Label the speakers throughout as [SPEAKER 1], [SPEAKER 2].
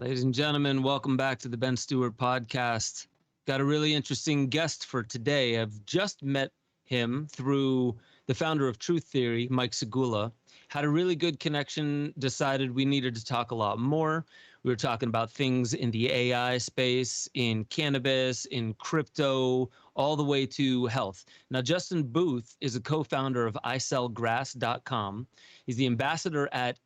[SPEAKER 1] Ladies and gentlemen, welcome back to the Ben Stewart Podcast. Got a really interesting guest for today. I've just met him through the founder of Truth Theory, Mike Segula. Had a really good connection, decided we needed to talk a lot more. We were talking about things in the AI space, in cannabis, in crypto, all the way to health. Now, Justin Booth is a co-founder of ISellGrass.com. He's the ambassador at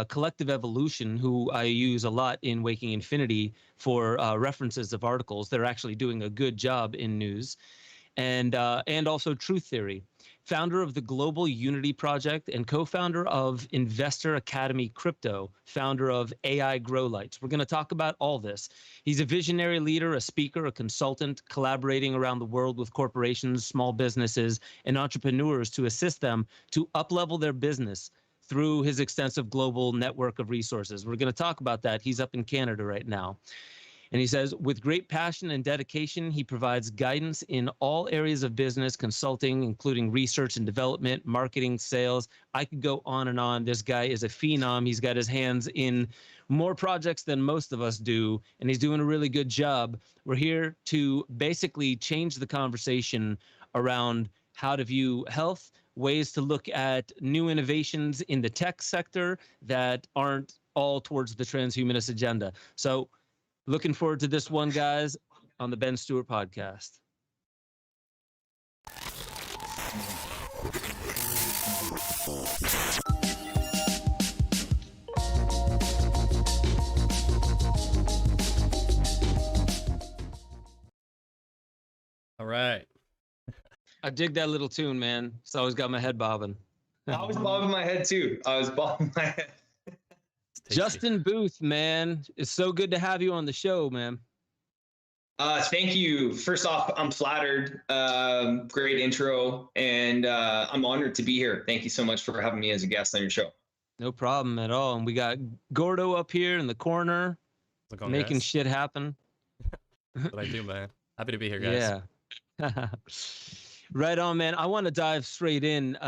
[SPEAKER 1] Collective Evolution, who I use a lot in Waking Infinity for references of articles. They're actually doing a good job in news. And also Truth Theory, founder of the Global Unity Project and co-founder of Investor Academy Crypto, founder of AI Grow Lights. We're going to talk about all this. He's a visionary leader, a speaker, a consultant, collaborating around the world with corporations, small businesses, and entrepreneurs to assist them to up-level their business through his extensive global network of resources. We're going to talk about that. He's up in Canada right now. And he says, with great passion and dedication, he provides guidance in all areas of business, consulting, including research and development, marketing, sales. I could go on and on. This guy is a phenom. He's got his hands in more projects than most of us do, and he's doing a really good job. We're here to basically change the conversation around how to view health, ways to look at new innovations in the tech sector that aren't all towards the transhumanist agenda. So, looking forward to this one, guys, on the Ben Stewart Podcast.
[SPEAKER 2] All right.
[SPEAKER 1] I dig that little tune, man. It's always got my head bobbing.
[SPEAKER 3] I was bobbing my head too.
[SPEAKER 1] Justin Booth, man, it's so good to have you on the show, man.
[SPEAKER 3] Thank you. First off, I'm flattered. Great intro, and I'm honored to be here. Thank you so much for having me as a guest on your show.
[SPEAKER 1] No problem at all. And we got Gordo up here in the corner, making shit happen.
[SPEAKER 2] That's what I do, man. Happy to be here, guys.
[SPEAKER 1] Yeah. Right on, man. I want to dive straight in.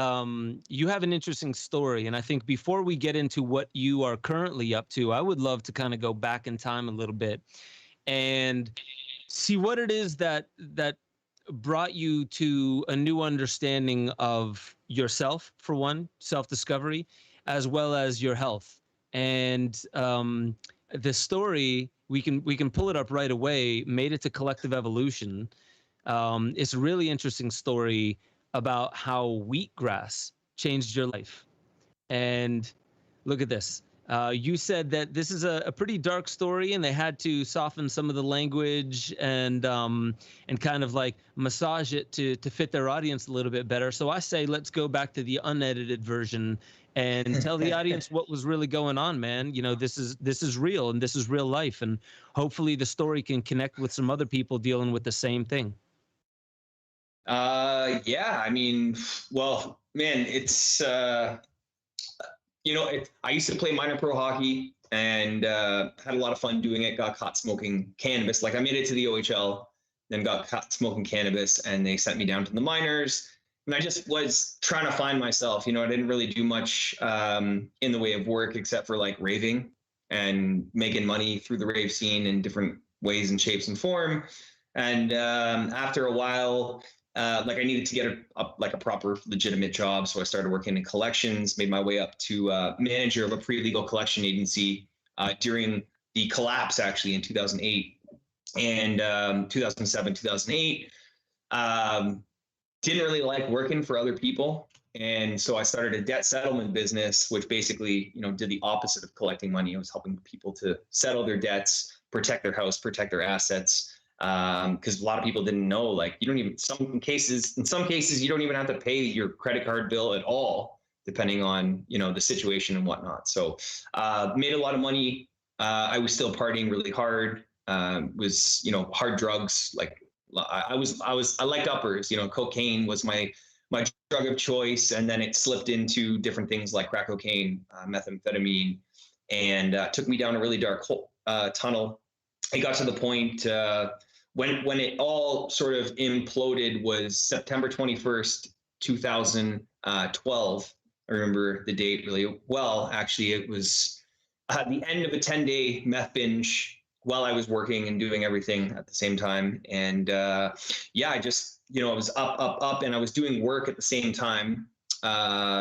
[SPEAKER 1] You have an interesting story, and I think before we get into what you are currently up to, I would love to kind of go back in time a little bit and see what it is that brought you to a new understanding of yourself, for one, self-discovery, as well as your health. And the story, we can pull it up right away, made it to Collective Evolution. It's a really interesting story about how wheatgrass changed your life. And look at this. You said that this is a pretty dark story, and they had to soften some of the language and kind of like massage it to fit their audience a little bit better. So I say let's go back to the unedited version and tell the audience what was really going on, man. You know, this is real, and this is real life, and hopefully the story can connect with some other people dealing with the same thing.
[SPEAKER 3] Yeah, I mean, well, man, it's, I used to play minor pro hockey and had a lot of fun doing it, got caught smoking cannabis. Like I made it to the OHL, then got caught smoking cannabis, and they sent me down to the minors. And I just was trying to find myself. I didn't really do much in the way of work except for like raving and making money through the rave scene in different ways and shapes and form. And after a while, I needed to get a proper legitimate job. So I started working in collections, made my way up to manager of a pre-legal collection agency during the collapse, actually in 2008 and 2007, 2008. Didn't really like working for other people. And so I started a debt settlement business, which basically, did the opposite of collecting money. I was helping people to settle their debts, protect their house, protect their assets. Because a lot of people didn't know, like in some cases, you don't even have to pay your credit card bill at all, depending on, the situation and whatnot. So, made a lot of money. I was still partying really hard, was, hard drugs. Like I liked uppers, cocaine was my drug of choice. And then it slipped into different things like crack cocaine, methamphetamine, and took me down a really dark tunnel. It got to the point when it all sort of imploded was September 21st, 2012. I remember the date really well. Actually, it was the end of a 10-day meth binge while I was working and doing everything at the same time. And I just, I was up, and I was doing work at the same time,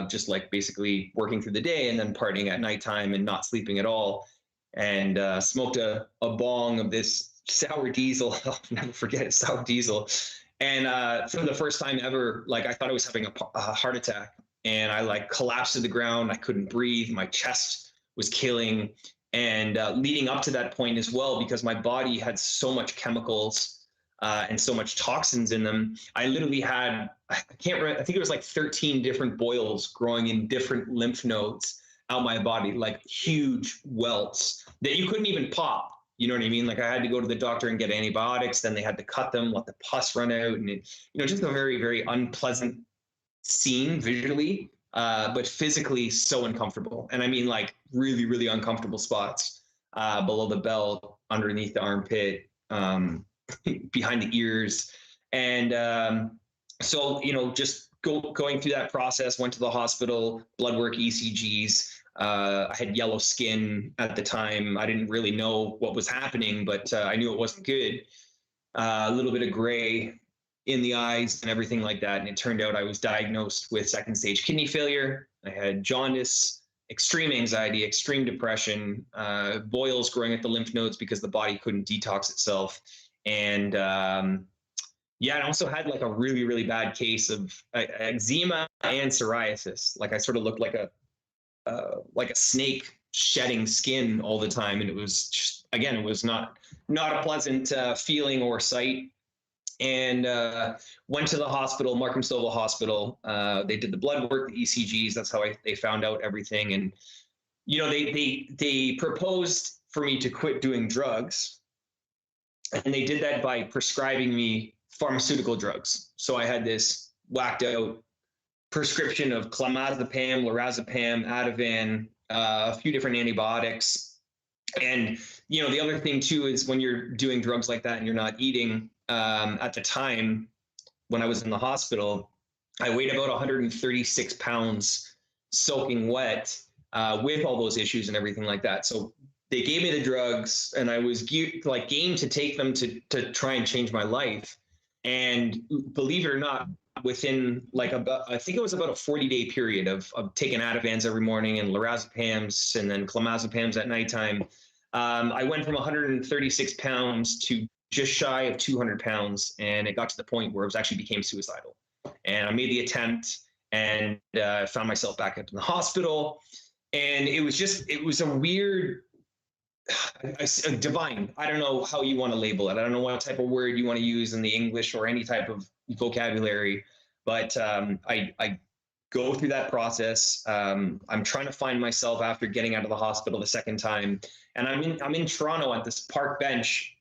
[SPEAKER 3] just like basically working through the day and then partying at nighttime and not sleeping at all. And smoked a bong of this sour diesel. I'll never forget it, sour diesel. And for the first time ever, like, I thought I was having a heart attack, and I like collapsed to the ground. I couldn't breathe. My chest was killing. And leading up to that point as well, because my body had so much chemicals and so much toxins in them, I literally had, I can't remember, I think it was like 13 different boils growing in different lymph nodes out my body, like huge welts that you couldn't even pop. You know what I mean? Like, I had to go to the doctor and get antibiotics. Then they had to cut them, let the pus run out. And it, just a very, very unpleasant scene visually. But physically so uncomfortable. And I mean, like, really, really uncomfortable spots below the belt, underneath the armpit, behind the ears. And so, just going through that process, went to the hospital, blood work, ECGs. I had yellow skin at the time. I didn't really know what was happening, but I knew it wasn't good. A little bit of gray in the eyes and everything like that. And it turned out I was diagnosed with second stage kidney failure. I had jaundice, extreme anxiety, extreme depression, boils growing at the lymph nodes because the body couldn't detox itself. And I also had like a really, really bad case of eczema and psoriasis. Like, I sort of looked like a snake shedding skin all the time. And it was just, again, it was not a pleasant feeling or sight. And went to the hospital, Markham Stouffville Hospital. They did the blood work, the ECGs. That's how they found out everything. And they proposed for me to quit doing drugs, and they did that by prescribing me pharmaceutical drugs. So I had this whacked out prescription of clonazepam, lorazepam, Ativan, a few different antibiotics. And the other thing too is when you're doing drugs like that and you're not eating. At the time when I was in the hospital, I weighed about 136 pounds soaking wet with all those issues and everything like that. So they gave me the drugs, and I was game to take them to try and change my life. And believe it or not, within I think it was about a 40-day period of taking Ativans every morning and lorazepams and then clonazepams at nighttime, I went from 136 pounds to just shy of 200 pounds. And it got to the point where it actually became suicidal. And I made the attempt and found myself back up in the hospital. And it was a weird, divine. I don't know how you want to label it. I don't know what type of word you want to use in the English or any type of vocabulary, but I go through that process. I'm trying to find myself after getting out of the hospital the second time. And I'm in Toronto at this park bench,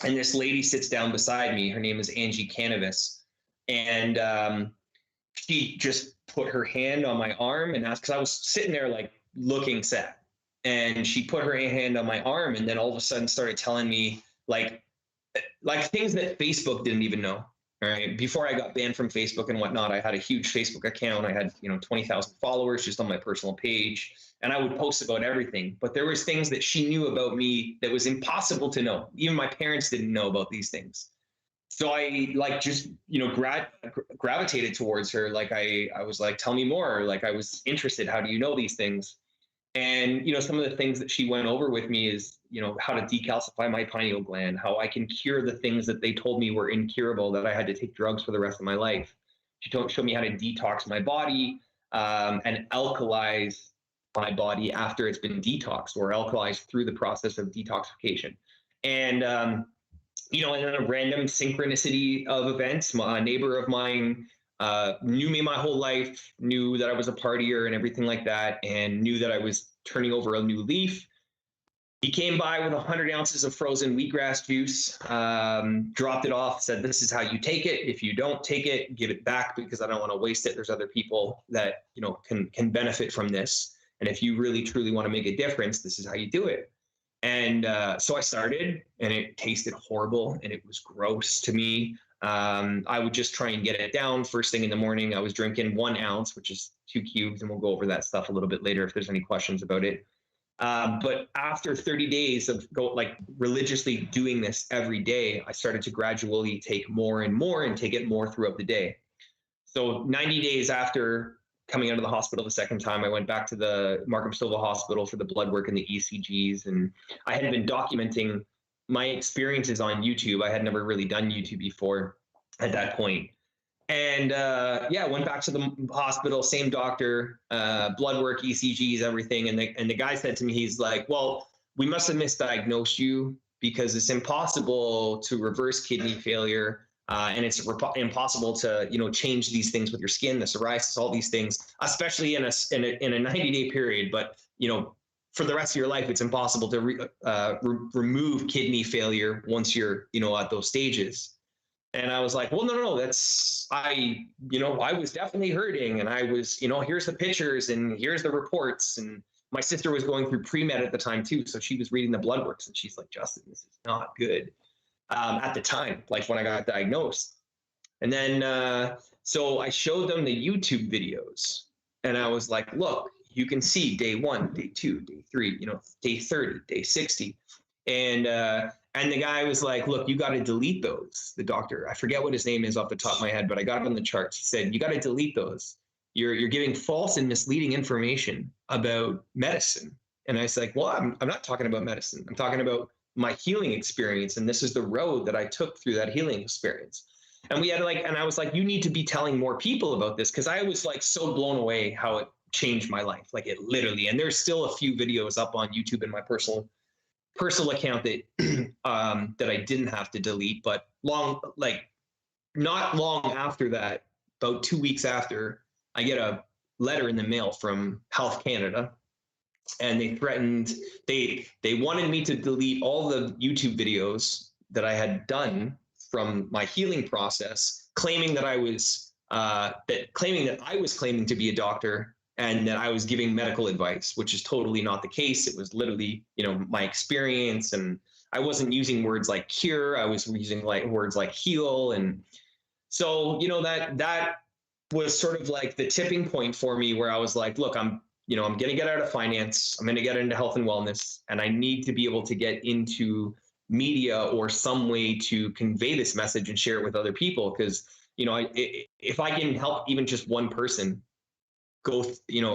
[SPEAKER 3] and this lady sits down beside me. Her name is Cannabis. And she just put her hand on my arm and asked, because I was sitting there like looking sad. And she put her hand on my arm, and then all of a sudden started telling me like things that Facebook didn't even know. Right. Before I got banned from Facebook and whatnot, I had a huge Facebook account. I had, 20,000 followers just on my personal page, and I would post about everything. But there was things that she knew about me that was impossible to know. Even my parents didn't know about these things. So I gravitated towards her. Like I was like, tell me more. Like, I was interested. How do you know these things? And, some of the things that she went over with me is, how to decalcify my pineal gland, how I can cure the things that they told me were incurable, that I had to take drugs for the rest of my life. She showed me how to detox my body and alkalize my body after it's been detoxed, or alkalize through the process of detoxification. And, and then a random synchronicity of events. A neighbor of mine knew me my whole life, knew that I was a partier and everything like that, and knew that I was turning over a new leaf. He came by with 100 ounces of frozen wheatgrass juice, dropped it off, said, this is how you take it. If you don't take it, give it back, because I don't want to waste it. There's other people that, can benefit from this. And if you really, truly want to make a difference, this is how you do it. And so I started, and it tasted horrible, and it was gross to me. I would just try and get it down. First thing in the morning, I was drinking 1 ounce, which is 2 cubes, and we'll go over that stuff a little bit later if there's any questions about it. But after 30 days of religiously doing this every day, I started to gradually take more and more and take it more throughout the day. So 90 days after coming out of the hospital the second time, I went back to the Markham Stouffville Hospital for the blood work and the ECGs. And I had been documenting my experiences on YouTube. I had never really done YouTube before at that point. And went back to the hospital, same doctor, blood work, ECGs, everything. And the guy said to me, he's like, well, we must have misdiagnosed you because it's impossible to reverse kidney failure. And it's impossible to, change these things with your skin, the psoriasis, all these things, especially in a 90-day period. But, for the rest of your life, it's impossible to remove kidney failure once you're, at those stages. And I was like, well, no, I was definitely hurting. And I was, here's the pictures and here's the reports. And my sister was going through pre-med at the time too. So she was reading the blood works and she's like, Justin, this is not good. At the time, like when I got diagnosed. And then, so I showed them the YouTube videos and I was like, look, you can see day 1, day 2, day 3, day 30, day 60. And the guy was like, look, you got to delete those. The doctor, I forget what his name is off the top of my head, but I got it on the charts. He said, you got to delete those. You're giving false and misleading information about medicine. And I was like, well, I'm not talking about medicine. I'm talking about my healing experience. And this is the road that I took through that healing experience. And we had and I was like, you need to be telling more people about this. Cause I was so blown away how it changed my life. It literally, and there's still a few videos up on YouTube in my personal account that, that I didn't have to delete, but not long after that, about 2 weeks after, I get a letter in the mail from Health Canada. And they threatened, they wanted me to delete all the YouTube videos that I had done from my healing process, claiming that I was claiming to be a doctor and that I was giving medical advice, which is totally not the case. It was literally, my experience, and I wasn't using words like cure. I was using words like heal. And so, that was sort of the tipping point for me where I was like, look, I'm going to get out of finance. I'm going to get into health and wellness, and I need to be able to get into media or some way to convey this message and share it with other people. Because, if I can help even just one person go,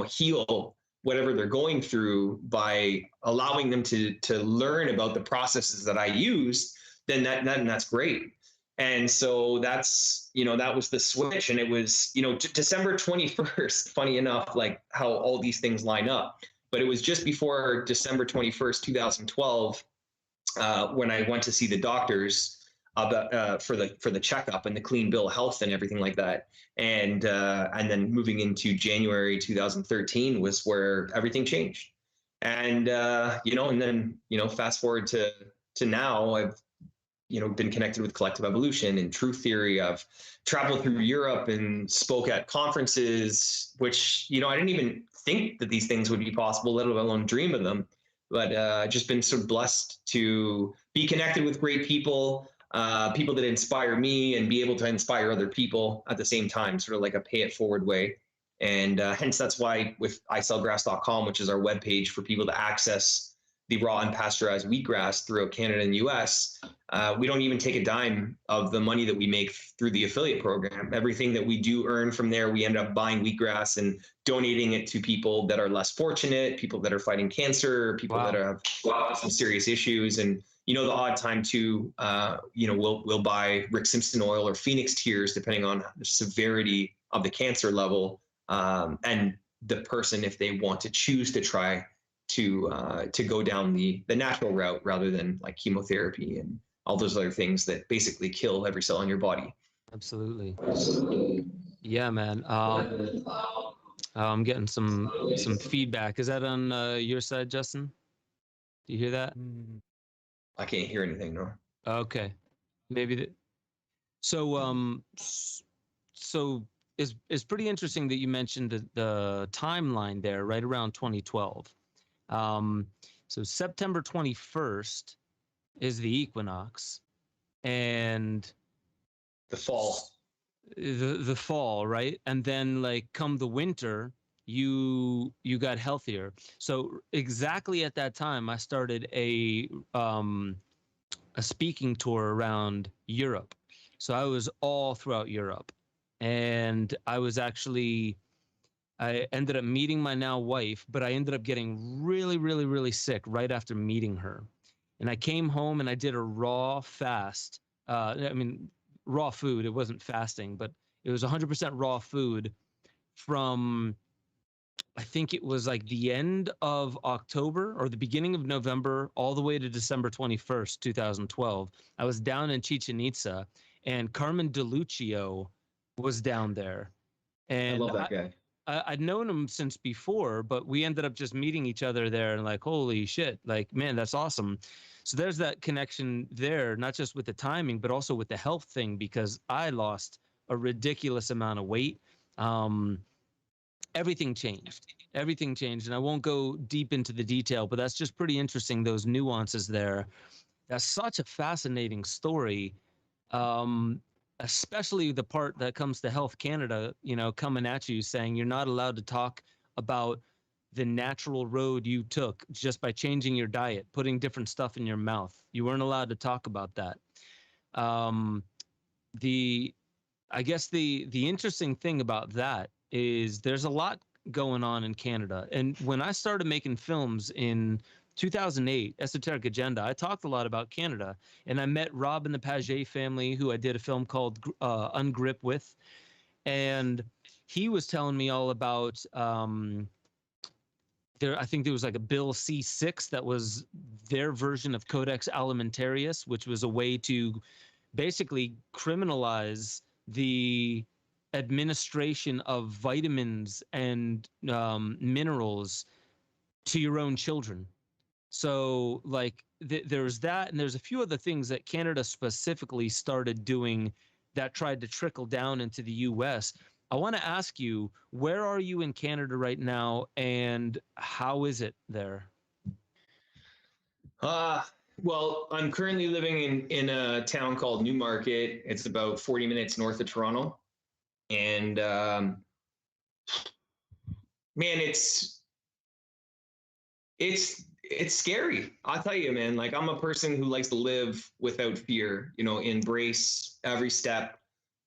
[SPEAKER 3] heal whatever they're going through by allowing them to learn about the processes that I used, then that's great. And so that's, that was the switch. And it was, December 21st, funny enough, how all these things line up. But it was just before December 21st, 2012, when I went to see the doctors for the checkup and the clean bill of health and everything like that. And then moving into January 2013 was where everything changed. And, and then, fast forward to now, I've, been connected with Collective Evolution and Truth Theory. I've traveled through Europe and spoke at conferences, which, I didn't even think that these things would be possible, let alone dream of them. But just been so blessed to be connected with great people, people that inspire me and be able to inspire other people at the same time, sort of like a pay it forward way. And hence that's why with isellgrass.com, which is our webpage for people to access the raw and pasteurized wheatgrass throughout Canada and US, we don't even take a dime of the money that we make through the affiliate program. Everything that we do earn from there, we end up buying wheatgrass and donating it to people that are less fortunate, people that are fighting cancer, people that have some serious issues. And, the odd time too, we'll buy Rick Simpson oil or Phoenix tears, depending on the severity of the cancer level, and the person, if they want to choose to try to go down the natural route rather than chemotherapy and all those other things that basically kill every cell in your body.
[SPEAKER 1] Absolutely. Yeah, man. I'm getting some feedback. Is that on your side, Justin? Do you hear that?
[SPEAKER 3] I can't hear anything, no.
[SPEAKER 1] Okay. Maybe so it's pretty interesting that you mentioned the timeline there, right around 2012. So September 21st is the equinox, and
[SPEAKER 3] the fall,
[SPEAKER 1] the fall, right? And then come the winter, you got healthier. So exactly at that time, I started a speaking tour around Europe. So I was all throughout Europe, and I ended up meeting my now wife, but I ended up getting really, really, really sick right after meeting her. And I came home and I did a raw fast. Raw food. It wasn't fasting, but it was 100% raw food from, I think it was like the end of October or the beginning of November, all the way to December 21st, 2012. I was down in Chichen Itza, and Carmen DeLuccio was down there. And
[SPEAKER 3] I love that guy.
[SPEAKER 1] I'd known him since before, but we ended up just meeting each other there and like, holy shit, like, man, that's awesome. So there's that connection there, not just with the timing, but also with the health thing, because I lost a ridiculous amount of weight. Everything changed. And I won't go deep into the detail, but that's just pretty interesting, those nuances there. That's such a fascinating story. Especially the part that comes to Health Canada, coming at you saying you're not allowed to talk about the natural road you took just by changing your diet, putting different stuff in your mouth. You weren't allowed to talk about that. I guess the interesting thing about that is there's a lot going on in Canada. And when I started making films in 2008, Esoteric Agenda, I talked a lot about Canada, and I met Rob and the Paget family, who I did a film called Ungrip with, and he was telling me all about I think there was like a Bill C6 that was their version of Codex Alimentarius, which was a way to basically criminalize the administration of vitamins and minerals to your own children. So like there's that, and there's a few other things that Canada specifically started doing that tried to trickle down into the US. I want to ask you, where are you in Canada right now, and how is it there?
[SPEAKER 3] Well, I'm currently living in a town called Newmarket. It's about 40 minutes north of Toronto. And man, it's scary. I'll tell you, man, like I'm a person who likes to live without fear, embrace every step,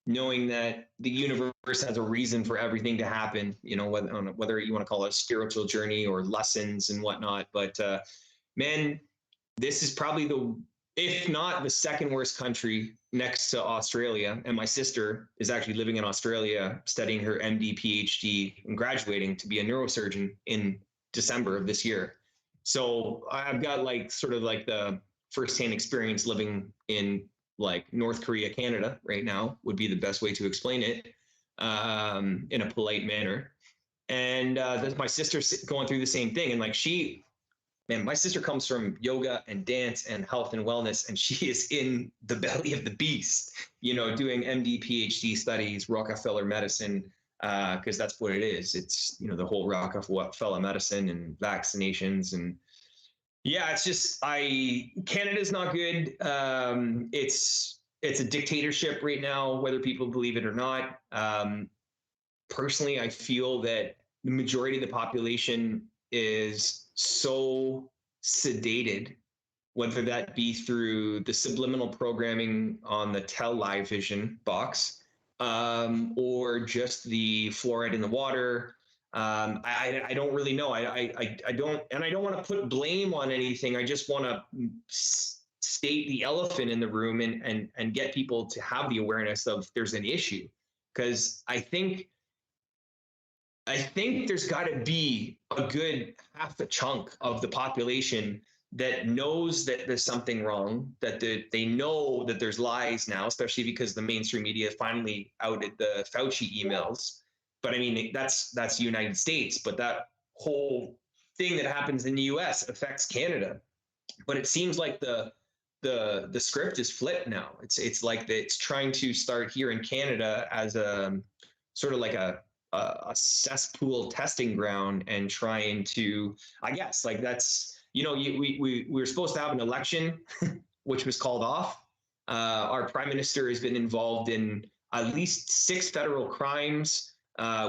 [SPEAKER 3] knowing that the universe has a reason for everything to happen, whether you want to call it a spiritual journey or lessons and whatnot. But man, this is probably if not the second worst country next to Australia. And my sister is actually living in Australia, studying her MD, PhD, and graduating to be a neurosurgeon in December of this year. So I've got like sort of like the firsthand experience living in like North Korea, Canada right now would be the best way to explain it in a polite manner. And my sister's going through the same thing. And like my sister comes from yoga and dance and health and wellness, and she is in the belly of the beast, doing MD, PhD studies, Rockefeller medicine, because that's what it is. It's, the whole Rockefeller medicine and vaccinations. And yeah, it's just, Canada's not good. It's a dictatorship right now, whether people believe it or not. Personally, I feel that the majority of the population is so sedated, whether that be through the subliminal programming on the Live Vision box, or just the fluoride in the water. I don't really know. I don't want to put blame on anything. I just want to state the elephant in the room and get people to have the awareness of there's an issue, because I think there's got to be a good half a chunk of the population that knows that there's something wrong, that they know that there's lies now, especially because the mainstream media finally outed the Fauci emails. But I mean, that's the United States, but that whole thing that happens in the US affects Canada. But it seems like the script is flipped now. It's like it's trying to start here in Canada as a sort of like a cesspool testing ground, and trying to, I guess, like that's, we were supposed to have an election, which was called off. Our prime minister has been involved in at least 6 federal crimes.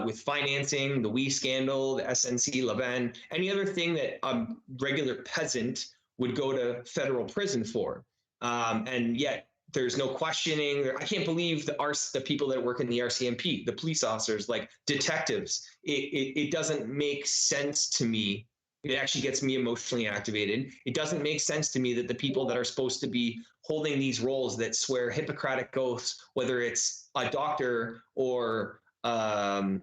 [SPEAKER 3] with financing, the WE scandal, the SNC Lavalin, any other thing that a regular peasant would go to federal prison for. And yet there's no questioning. I can't believe the people that work in the RCMP, the police officers, like detectives. It doesn't make sense to me. It actually gets me emotionally activated. It doesn't make sense to me that the people that are supposed to be holding these roles that swear Hippocratic oaths, whether it's a doctor or a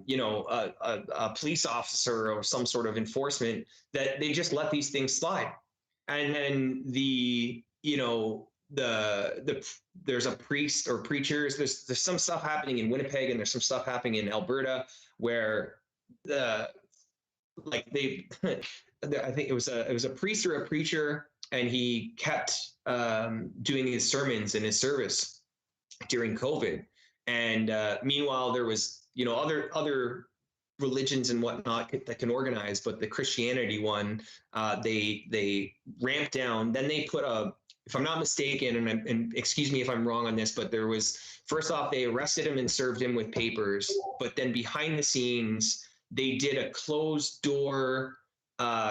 [SPEAKER 3] police officer or some sort of enforcement, that they just let these things slide. And then there's a priest or preachers. There's some stuff happening in Winnipeg, and there's some stuff happening in Alberta where I think it was a priest or a preacher, and he kept doing his sermons in his service during COVID. And meanwhile, there was other religions and whatnot that can organize, but the Christianity one, they ramped down. Then they put if I'm not mistaken, and excuse me if I'm wrong on this, but there was, first off, they arrested him and served him with papers, but then behind the scenes, they did a closed door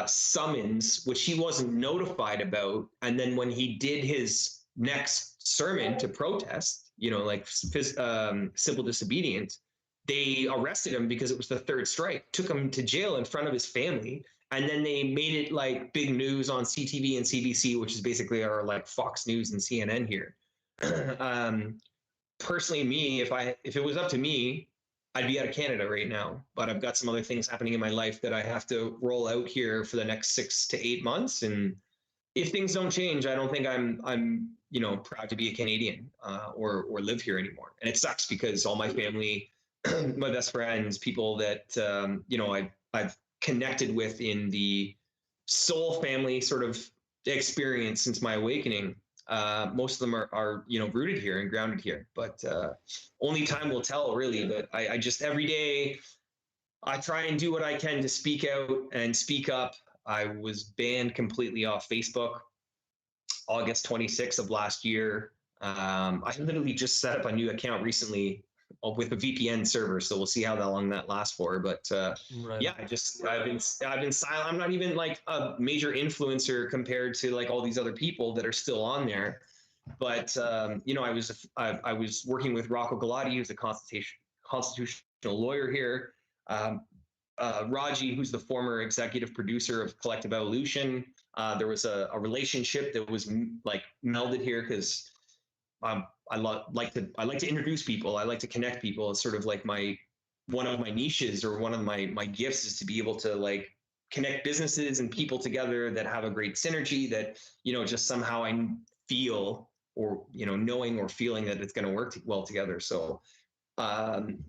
[SPEAKER 3] summons, which he wasn't notified about. And then when he did his next sermon to protest, civil disobedience, they arrested him because it was the third strike, took him to jail in front of his family. And then they made it like big news on CTV and CBC, which is basically our like Fox News and CNN here. Personally, me, if it was up to me, I'd be out of Canada right now, but I've got some other things happening in my life that I have to roll out here for the next 6 to 8 months. And if things don't change, I don't think I'm proud to be a Canadian or live here anymore. And it sucks because all my family, my best friends, people that I've connected with in the soul family sort of experience since my awakening, most of them are rooted here and grounded here, but only time will tell, really. But I just, every day I try and do what I can to speak out and speak up. I was banned completely off Facebook August 26th of last year. I literally just set up a new account recently with a VPN server, so we'll see how long that lasts for. But right. Yeah, I've been silent. I'm not even like a major influencer compared to like all these other people that are still on there. But I was working with Rocco Galati, who's a constitutional lawyer here. Raji, who's the former executive producer of Collective Evolution. There was a relationship that was like melded here because I like to introduce people. I like to connect people. It's sort of like one of my niches, or one of my gifts, is to be able to like connect businesses and people together that have a great synergy, that just somehow I feel, or knowing or feeling that it's going to work well together. So when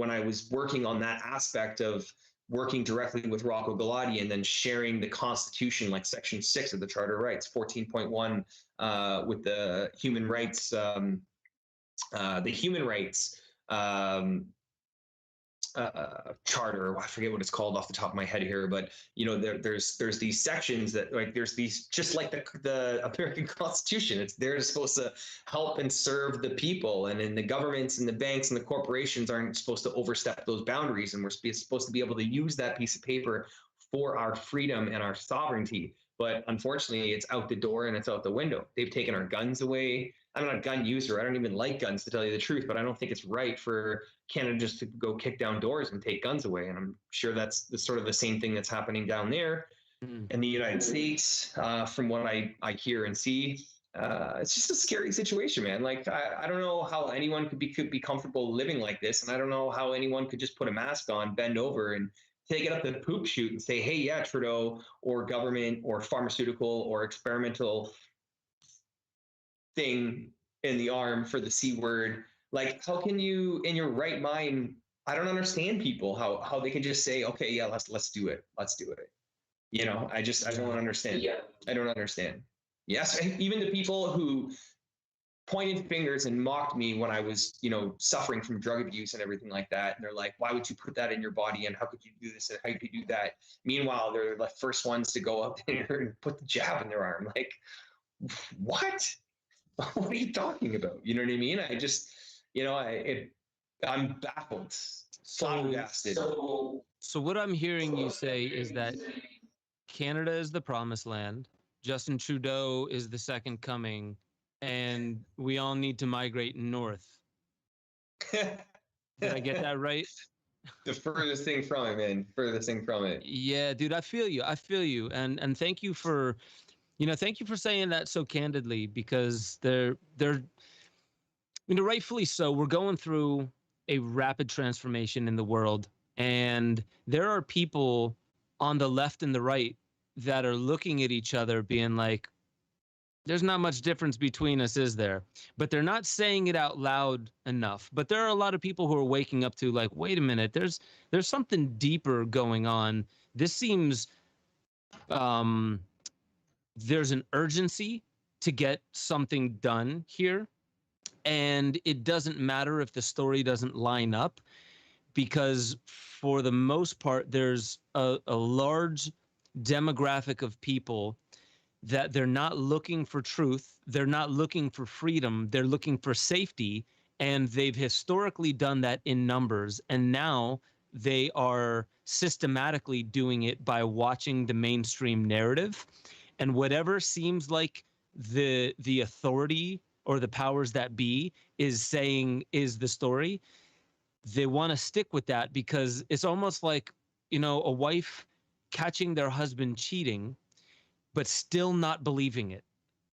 [SPEAKER 3] I was working on that aspect of working directly with Rocco Galati and then sharing the Constitution, like Section 6 of the Charter of Rights, 14.1 with the human rights, charter. I forget what it's called off the top of my head here, but there's these sections that, like, there's these, just like the American Constitution, it's there supposed to help and serve the people, and then the governments and the banks and the corporations aren't supposed to overstep those boundaries, and we're supposed to be able to use that piece of paper for our freedom and our sovereignty. But unfortunately, it's out the door and it's out the window. They've taken our guns away. I'm not a gun user. I don't even like guns, to tell you the truth, but I don't think it's right for Canada just to go kick down doors and take guns away. And I'm sure that's sort of the same thing that's happening down there in the United States, from what I hear and see. It's just a scary situation, man. Like, I don't know how anyone could be comfortable living like this. And I don't know how anyone could just put a mask on, bend over, and take it up the poop chute and say, hey, yeah, Trudeau or government or pharmaceutical or experimental thing in the arm for the C word. Like, how can you, in your right mind, I don't understand people, how they can just say, okay, yeah, let's do it. Let's do it. I don't understand. Yeah. I don't understand. Yes. Even the people who pointed fingers and mocked me when I was, suffering from drug abuse and everything like that. And they're like, why would you put that in your body? And how could you do this? And how could you do that? Meanwhile, they're the first ones to go up there and put the jab in their arm. Like, what? What are you talking about? You know what I mean? I just, I'm baffled. flabbergasted.
[SPEAKER 1] So what I'm hearing you say is that Canada is the promised land, Justin Trudeau is the second coming, and we all need to migrate north. Did I get that right?
[SPEAKER 3] The furthest thing from it, man. Furthest thing from it.
[SPEAKER 1] Yeah, dude, I feel you. And thank you for, thank you for saying that so candidly, because they're rightfully so. We're going through a rapid transformation in the world, and there are people on the left and the right that are looking at each other being like, there's not much difference between us, is there? But they're not saying it out loud enough. But there are a lot of people who are waking up to like, wait a minute, there's something deeper going on. This seems there's an urgency to get something done here. And it doesn't matter if the story doesn't line up, because for the most part, there's a large demographic of people that they're not looking for truth. They're not looking for freedom. They're looking for safety. And they've historically done that in numbers. And now they are systematically doing it by watching the mainstream narrative. And whatever seems like the authority or the powers that be is saying is the story, they want to stick with that, because it's almost like, a wife catching their husband cheating, but still not believing it,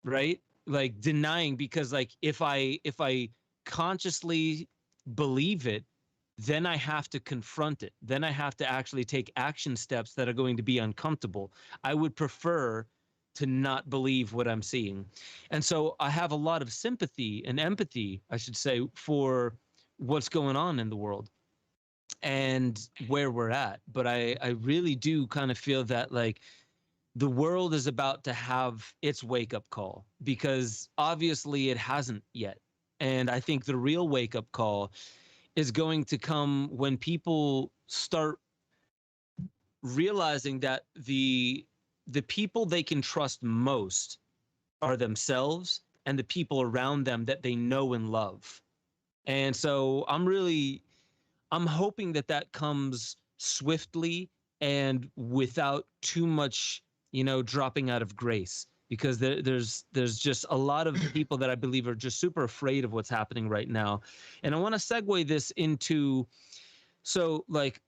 [SPEAKER 1] right? Like denying, because like if I consciously believe it, then I have to confront it. Then I have to actually take action steps that are going to be uncomfortable. I would prefer to not believe what I'm seeing. And so I have a lot of sympathy and empathy, I should say, for what's going on in the world and where we're at. But I really do kind of feel that like the world is about to have its wake-up call, because obviously it hasn't yet. And I think the real wake-up call is going to come when people start realizing that the people they can trust most are themselves and the people around them that they know and love. And so I'm hoping that comes swiftly and without too much, dropping out of grace, because there's just a lot of people that I believe are just super afraid of what's happening right now. And I want to segue this into, so like,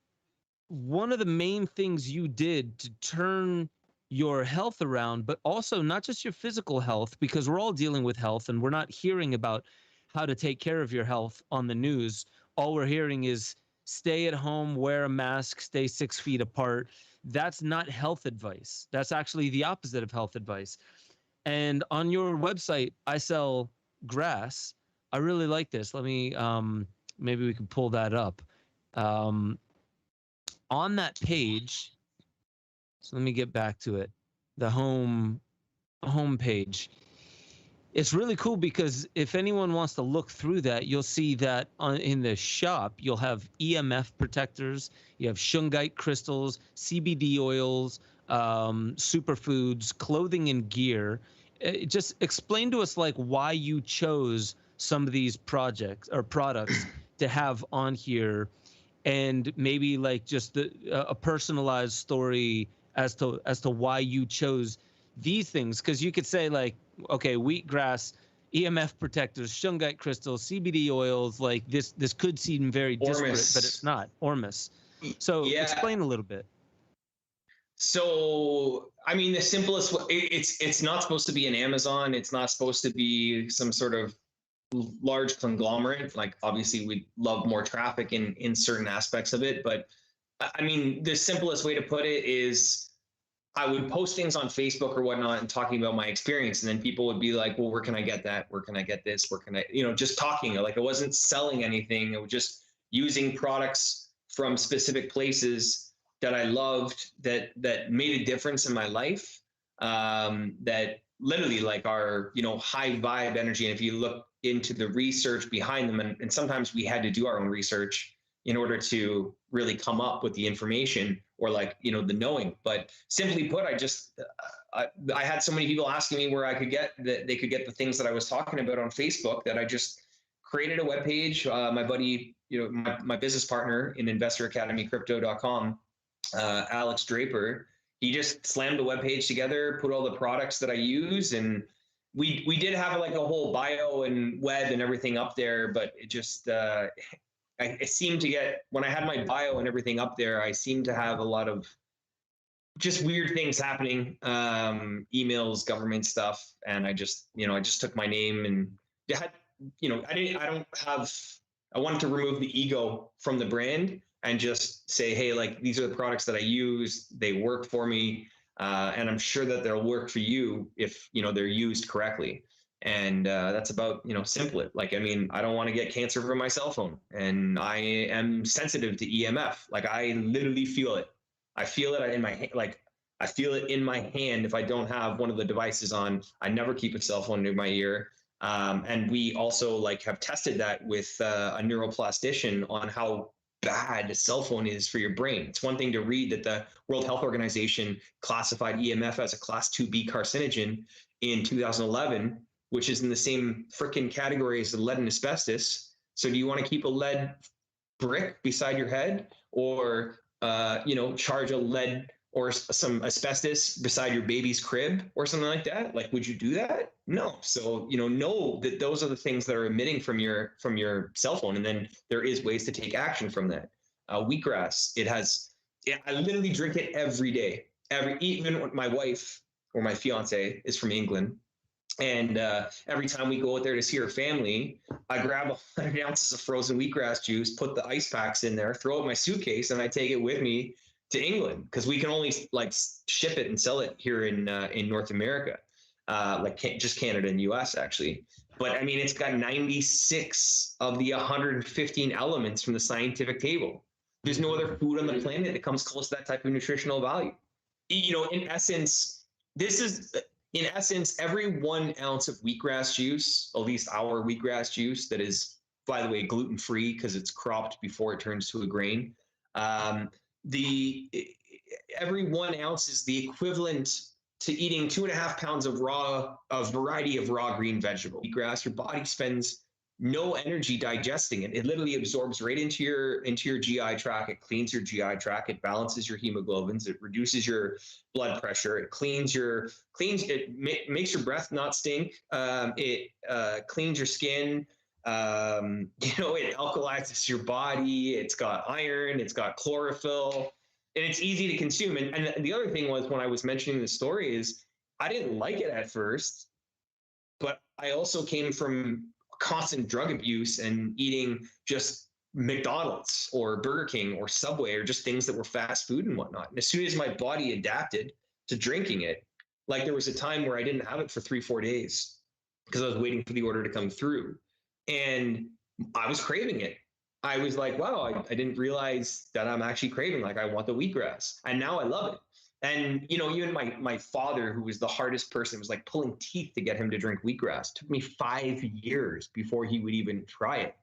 [SPEAKER 1] one of the main things you did to turn your health around, but also not just your physical health, because we're all dealing with health and we're not hearing about how to take care of your health on the news. All we're hearing is stay at home, wear a mask, stay 6 feet apart. That's not health advice. That's actually the opposite of health advice. And on your website, I sell grass. I really like this. Let me, maybe we can pull that up. On that page, so let me get back to it. The home page. It's really cool, because if anyone wants to look through that, you'll see that in the shop, you'll have EMF protectors, you have shungite crystals, CBD oils, superfoods, clothing and gear. Just explain to us like why you chose some of these projects or products to have on here, and maybe like just a personalized story as to why you chose these things. Because you could say like, okay, wheatgrass, EMF protectors, shungite crystals, CBD oils, like this could seem very disparate, but it's not. Ormus. So yeah. Explain a little bit.
[SPEAKER 3] So, I mean, the simplest way, it's not supposed to be an Amazon. It's not supposed to be some sort of large conglomerate. Like, obviously we'd love more traffic in certain aspects of it. But I mean, the simplest way to put it is I would post things on Facebook or whatnot and talking about my experience. And then people would be like, well, where can I get that? Where can I get this? Where can I, just talking. Like, I wasn't selling anything. I was just using products from specific places that I loved, that made a difference in my life, that literally like are, high vibe energy. And if you look into the research behind them, and sometimes we had to do our own research in order to really come up with the information or like, the knowing. But simply put, I had so many people asking me where I could get that they could get the things that I was talking about on Facebook, that I just created a webpage. My buddy, my business partner in investoracademycrypto.com, Alex Draper, he just slammed the webpage together, put all the products that I use, and we did have like a whole bio and web and everything up there, but it just I seemed to get, when I had my bio and everything up there, I seemed to have a lot of just weird things happening, emails, government stuff, and I just took my name and had, I wanted to remove the ego from the brand and just say, hey, like, these are the products that I use, they work for me, and I'm sure that they'll work for you if they're used correctly. And that's about simple it. Like, I mean, I don't want to get cancer from my cell phone, and I am sensitive to EMF. Like, I literally feel it. I feel it in my I feel it in my hand if I don't have one of the devices on. I never keep a cell phone near my ear. And we also have tested that with a neuroplastician on how bad a cell phone is for your brain. It's one thing to read that the World Health Organization classified EMF as a class 2B carcinogen in 2011, which is in the same freaking category as the lead and asbestos. So do you want to keep a lead brick beside your head, or charge a lead or some asbestos beside your baby's crib or something like that? Like, would you do that? No. So, know that those are the things that are emitting from your cell phone. And then there is ways to take action from that. Wheatgrass, I literally drink it every day. Even when my wife or my fiance is from England, and every time we go out there to see her family, I grab 100 ounces of frozen wheatgrass juice, put the ice packs in there, throw it in my suitcase, and I take it with me to England, because we can only ship it and sell it here in North America, just Canada and US actually. But I mean, it's got 96 of the 115 elements from the scientific table. There's no other food on the planet that comes close to that type of nutritional value. In essence, every 1 ounce of wheatgrass juice, at least our wheatgrass juice, that is, by the way, gluten-free because it's cropped before it turns to a grain. Every 1 ounce is the equivalent to eating 2.5 pounds of variety of raw green vegetable. Wheatgrass, your body spends no energy digesting it. It literally absorbs right into your GI tract. It cleans your GI tract. It balances your hemoglobins. It reduces your blood pressure. It makes your breath not stink. It cleans your skin. It alkalizes your body. It's got iron. It's got chlorophyll, and it's easy to consume. And the other thing was, when I was mentioning the story, is I didn't like it at first, but I also came from constant drug abuse and eating just McDonald's or Burger King or Subway, or just things that were fast food and whatnot. And as soon as my body adapted to drinking it, like, there was a time where I didn't have it for 3-4 days because I was waiting for the order to come through, and I was craving it. I was like, wow, I didn't realize that I'm actually craving. Like, I want the wheatgrass, and now I love it. And, even my father, who was the hardest person, was like pulling teeth to get him to drink wheatgrass. It took me 5 years before he would even try it.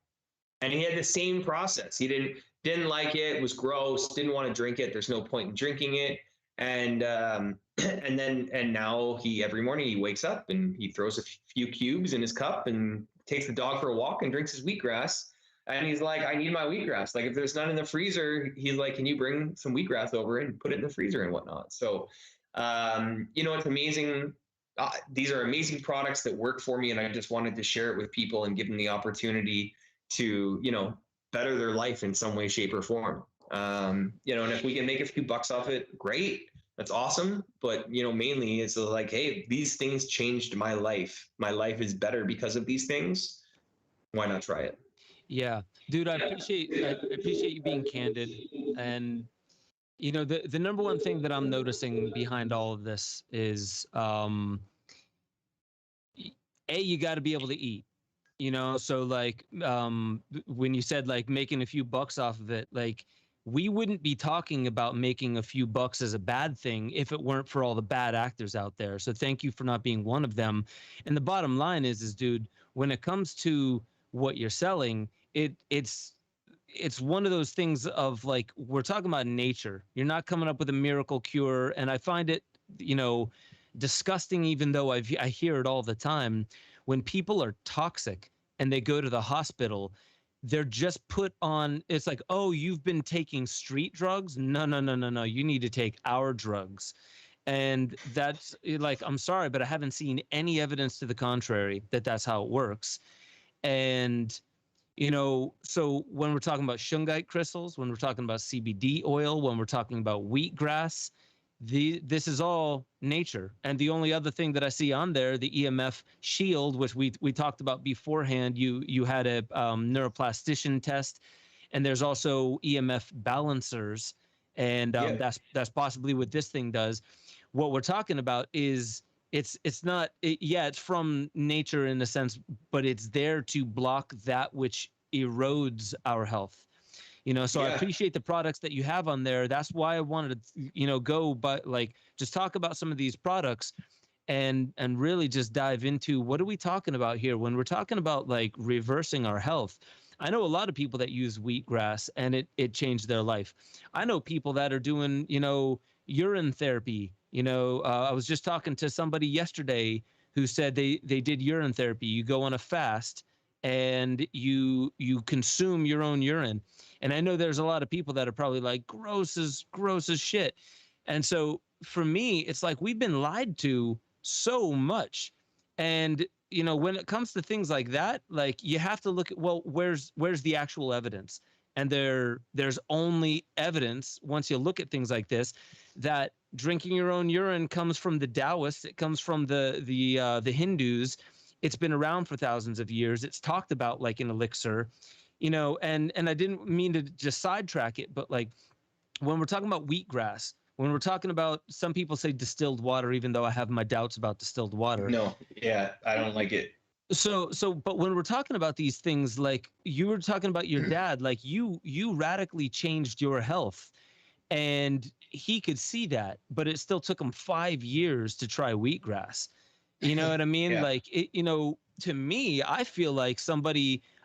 [SPEAKER 3] And he had the same process. He didn't like it. It was gross. Didn't want to drink it. There's no point in drinking it. And now every morning he wakes up and he throws a few cubes in his cup and takes the dog for a walk and drinks his wheatgrass. And he's like, I need my wheatgrass. Like, if there's none in the freezer, he's like, can you bring some wheatgrass over and put it in the freezer and whatnot? So, it's amazing. These are amazing products that work for me. And I just wanted to share it with people and give them the opportunity to, better their life in some way, shape, or form. And if we can make a few bucks off it, great. That's awesome. But, mainly it's like, hey, these things changed my life. My life is better because of these things. Why not try it?
[SPEAKER 1] Yeah, dude, I appreciate you being candid. And, the number one thing that I'm noticing behind all of this is, you got to be able to eat, so when you said making a few bucks off of it, we wouldn't be talking about making a few bucks as a bad thing if it weren't for all the bad actors out there. So thank you for not being one of them. And the bottom line is dude, when it comes to what you're selling, it's one of those things of we're talking about nature. You're not coming up with a miracle cure. And I find it, disgusting, even though I hear it all the time, when people are toxic and they go to the hospital they're just put on. It's like, oh, you've been taking street drugs. No. You need to take our drugs. And that's like, I'm sorry, but I haven't seen any evidence to the contrary that that's how it works. And, so when we're talking about shungite crystals, when we're talking about CBD oil, when we're talking about wheatgrass, this is all nature. And the only other thing that I see on there, the EMF shield, which we talked about beforehand, you had a neuroplasticity test, and there's also EMF balancers, and that's possibly what this thing does. What we're talking about is it's from nature in a sense, but it's there to block that which erodes our health. So I appreciate the products that you have on there. That's why I wanted to, go, but like, just talk about some of these products and really just dive into what are we talking about here when we're talking about like reversing our health. I know a lot of people that use wheatgrass and it changed their life. I know people that are doing, urine therapy. I was just talking to somebody yesterday who said they did urine therapy. You go on a fast and you consume your own urine. And I know there's a lot of people that are probably like, gross as shit. And so for me, it's like we've been lied to so much. And, when it comes to things like that, like you have to look at, well, where's the actual evidence? And there's only evidence, once you look at things like this, that drinking your own urine comes from the Taoists. It comes from the Hindus. It's been around for thousands of years. It's talked about like an elixir. And I didn't mean to just sidetrack it, but like when we're talking about wheatgrass, when we're talking about, some people say distilled water, even though I have my doubts about distilled water.
[SPEAKER 3] No, yeah, I don't like it.
[SPEAKER 1] So, but when we're talking about these things, like you were talking about your dad, like you radically changed your health, and he could see that, but it still took him 5 years to try wheatgrass. You know what I mean?
[SPEAKER 3] Yeah.
[SPEAKER 1] Like, to me, I feel like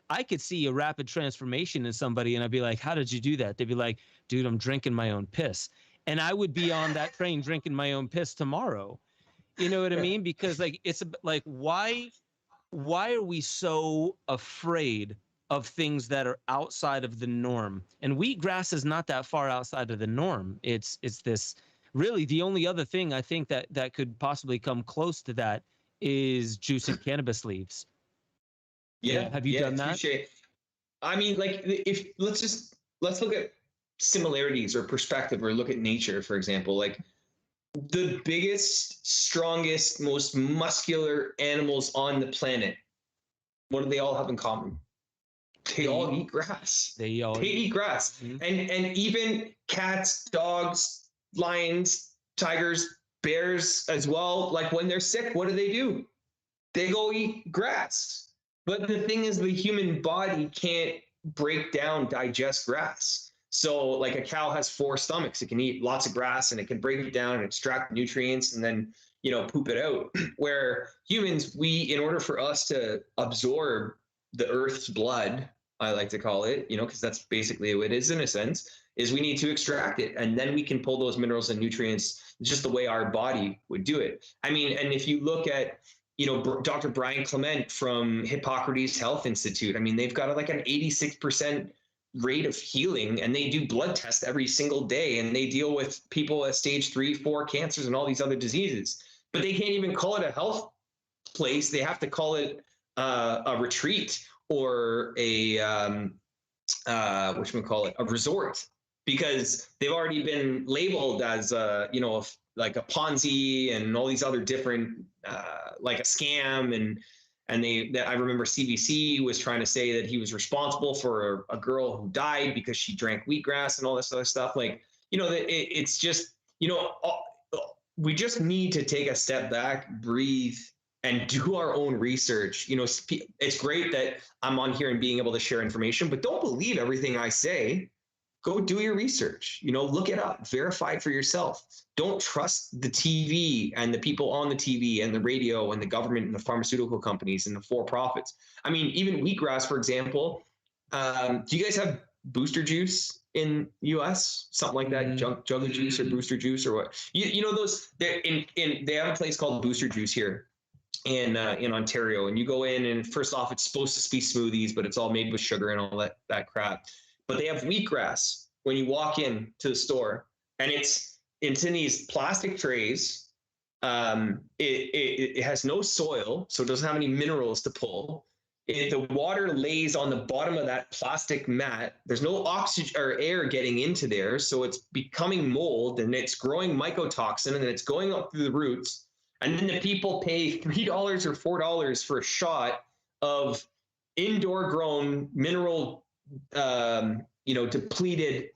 [SPEAKER 1] I could see a rapid transformation in somebody, and I'd be like, how did you do that? Are like, dude, I'm drinking my own piss. And I would be on that train drinking my own piss tomorrow. You know what I mean? Because like, it's like, why are we so afraid of things that are outside of the norm? And wheatgrass is not that far outside of the norm. It's this, really the only other thing I think that could possibly come close to that is juicing cannabis leaves.
[SPEAKER 3] Yeah.
[SPEAKER 1] Have you done that?
[SPEAKER 3] I mean, like, let's look at similarities or perspective, or look at nature, for example. Like, the biggest, strongest, most muscular animals on the planet, what do they all have in common? They all eat grass. They eat grass. Mm-hmm. And even cats, dogs, lions, tigers, bears as well. Like, when they're sick, what do? They go eat grass. But the thing is, the human body can't digest grass. So like, a cow has 4 stomachs. It can eat lots of grass and it can break it down and extract nutrients and then, poop it out. Where humans, in order for us to absorb the earth's blood, I like to call it, because that's basically what it is in a sense, is we need to extract it. And then we can pull those minerals and nutrients just the way our body would do it. I mean, and if you look at, Dr. Brian Clement from Hippocrates Health Institute, I mean, they've got like an 86% rate of healing, and they do blood tests every single day, and they deal with people with stage 3, 4 cancers and all these other diseases. But they can't even call it a health place. They have to call it a retreat or a a resort, because they've already been labeled as like a Ponzi and all these other different like a scam. And I remember CBC was trying to say that he was responsible for a girl who died because she drank wheatgrass and all this other stuff. Like, it's just, we just need to take a step back, breathe, and do our own research. It's great that I'm on here and being able to share information, but don't believe everything I say. Go do your research, look it up, verify it for yourself. Don't trust the TV and the people on the TV and the radio and the government and the pharmaceutical companies and the for-profits. I mean, even wheatgrass, for example. Do you guys have booster juice in US? Something like that, juggle juice or booster juice or what? Those, they have a place called Booster Juice here. in Ontario, and you go in, and first off, it's supposed to be smoothies, but it's all made with sugar and all that crap. But they have wheatgrass when you walk in to the store, and it's in these plastic trays. It has no soil, so it doesn't have any minerals to pull. The water lays on the bottom of that plastic mat. There's no oxygen or air getting into there, so it's becoming mold, and it's growing mycotoxin, and then it's going up through the roots. And then the people pay $3 or $4 for a shot of indoor grown mineral, depleted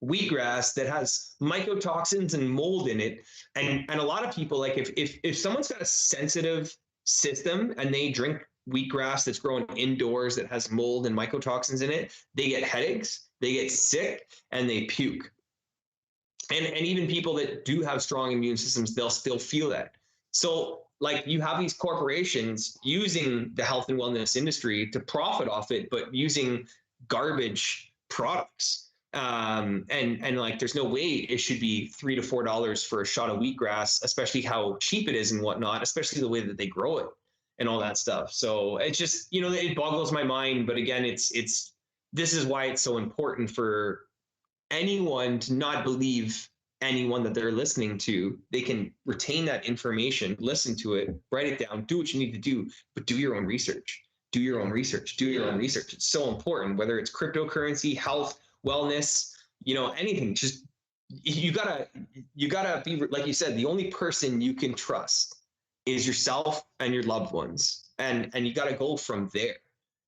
[SPEAKER 3] wheatgrass that has mycotoxins and mold in it. And a lot of people, like if someone's got a sensitive system and they drink wheatgrass that's grown indoors that has mold and mycotoxins in it, they get headaches, they get sick, and they puke. And even people that do have strong immune systems, they'll still feel that. So like you have these corporations using the health and wellness industry to profit off it, but using garbage products. And like, there's no way it should be $3 to $4 for a shot of wheatgrass, especially how cheap it is and whatnot, especially the way that they grow it and all that stuff. So it's just, it boggles my mind. But again, this is why it's so important for anyone to not believe anyone that they're listening to. They can retain that information, listen to it, write it down, do what you need to do, but do your own research. Do your own research. Do your own research. It's so important, whether it's cryptocurrency, health, wellness, anything. Just you gotta be, like you said, the only person you can trust is yourself and your loved ones, and you gotta go from there.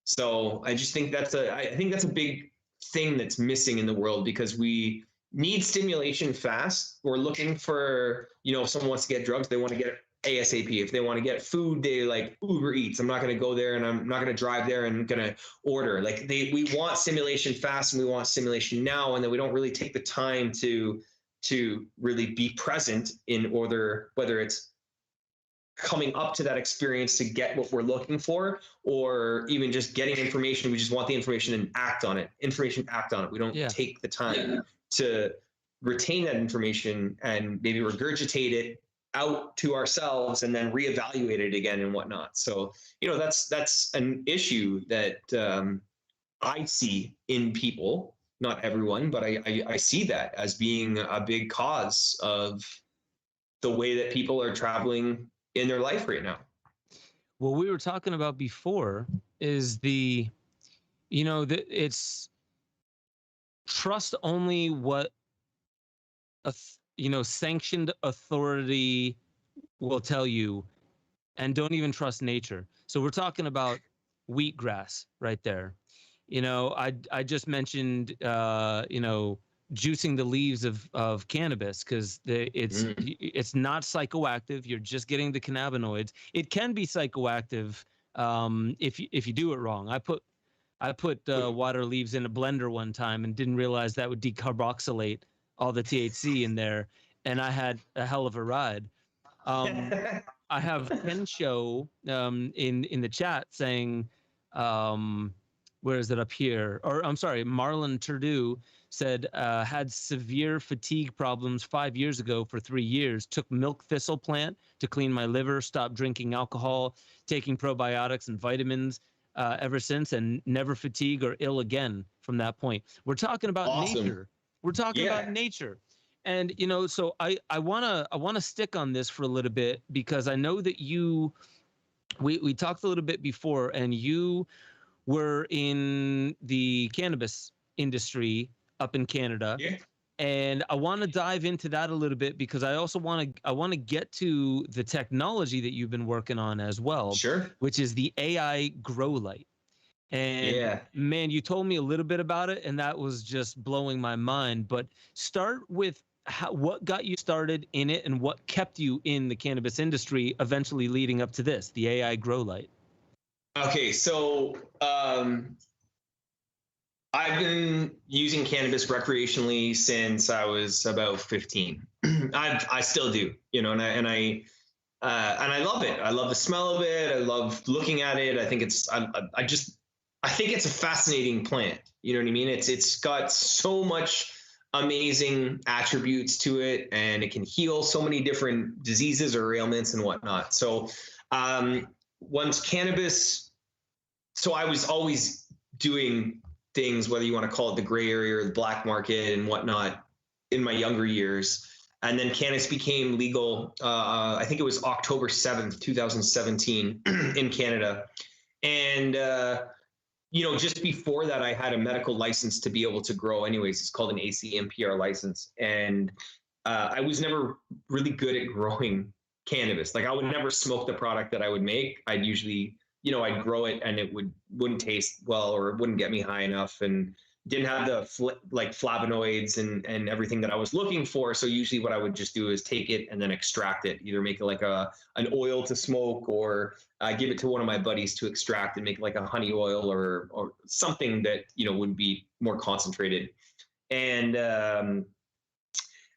[SPEAKER 3] So I just think that's a big thing that's missing in the world, because we need stimulation fast. We're looking for, if someone wants to get drugs, they want to get it ASAP. If they want to get food, they like Uber Eats. I'm not going to go there, and I'm not going to drive there and going to order. Like we want stimulation fast, and we want stimulation now, and then we don't really take the time to really be present in order, whether it's coming up to that experience to get what we're looking for, or even just getting information. We just want the information and act on it. We don't take the time to retain that information and maybe regurgitate it out to ourselves and then reevaluate it again and whatnot. So, that's an issue that I see in people, not everyone, but I see that as being a big cause of the way that people are traveling in their life right now.
[SPEAKER 1] What we were talking about before is it's trust only what sanctioned authority will tell you, and don't even trust nature. So we're talking about wheatgrass right there. I just mentioned juicing the leaves of cannabis, because it's not psychoactive. You're just getting the cannabinoids. It can be psychoactive if you do it wrong. I put water leaves in a blender one time and didn't realize that would decarboxylate all the THC in there, and I had a hell of a ride. I have Ken Show in the chat saying, where is it up here? Or I'm sorry, Marlon Turdu said, had severe fatigue problems 5 years ago for 3 years, took milk thistle plant to clean my liver, stopped drinking alcohol, taking probiotics and vitamins ever since, and never fatigue or ill again from that point. We're talking about nature. We're talking about nature. And, so I want to stick on this for a little bit, because I know that we talked a little bit before, and you were in the cannabis industry up in Canada. Yeah. And I want to dive into that a little bit, because I also want to get to the technology that you've been working on as well. Sure. Which is the AI grow light. And man, you told me a little bit about it, and that was just blowing my mind. But start with what got you started in it, and what kept you in the cannabis industry, eventually leading up to this, the AI grow light.
[SPEAKER 3] Okay, so I've been using cannabis recreationally since I was about 15. I still do, and I love it. I love the smell of it. I love looking at it. I think I think it's a fascinating plant. You know what I mean? It's got so much amazing attributes to it, and it can heal so many different diseases or ailments and whatnot. So Once cannabis, so I was always doing things, whether you want to call it the gray area or the black market and whatnot, in my younger years. And then cannabis became legal, I think it was October 7th, 2017 in Canada. And, just before that, I had a medical license to be able to grow anyways. It's called an ACMPR license. And I was never really good at growing cannabis. Like I would never smoke the product that I would make. I'd usually, I'd grow it and it wouldn't taste well, or it wouldn't get me high enough, and didn't have the flavonoids and everything that I was looking for. So usually what I would just do is take it and then extract it, either make it like an oil to smoke, or give it to one of my buddies to extract and make like a honey oil or something that, would be more concentrated. And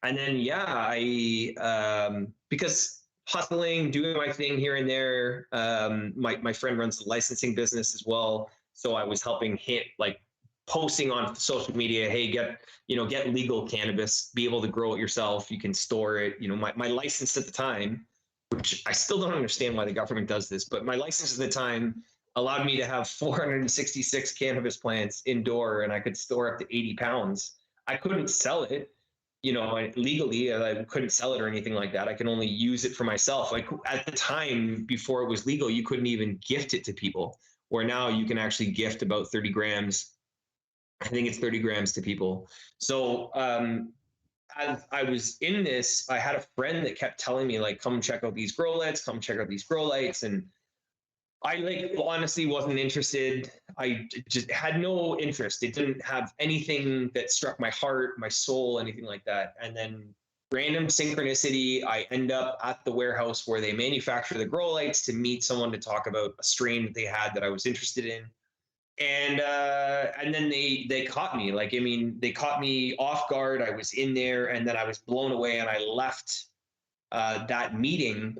[SPEAKER 3] then, because hustling, doing my thing here and there, my friend runs the licensing business as well. So I was helping him, like, posting on social media, hey, get legal cannabis, be able to grow it yourself. You can store it. My license at the time, which I still don't understand why the government does this, but my license at the time allowed me to have 466 cannabis plants indoor, and I could store up to 80 pounds. I couldn't sell it, legally. I couldn't sell it or anything like that. I can only use it for myself. Like at the time, before it was legal, you couldn't even gift it to people, where now you can actually gift about 30 grams. I think it's 30 grams to people. So as I was in this, I had a friend that kept telling me, like, come check out these grow lights, come check out these grow lights. And I honestly wasn't interested. I just had no interest. It didn't have anything that struck my heart, my soul, anything like that. And then random synchronicity, I end up at the warehouse where they manufacture the grow lights to meet someone to talk about a strain that they had that I was interested in. And then they caught me. They caught me off guard. I was in there, and then I was blown away, and I left that meeting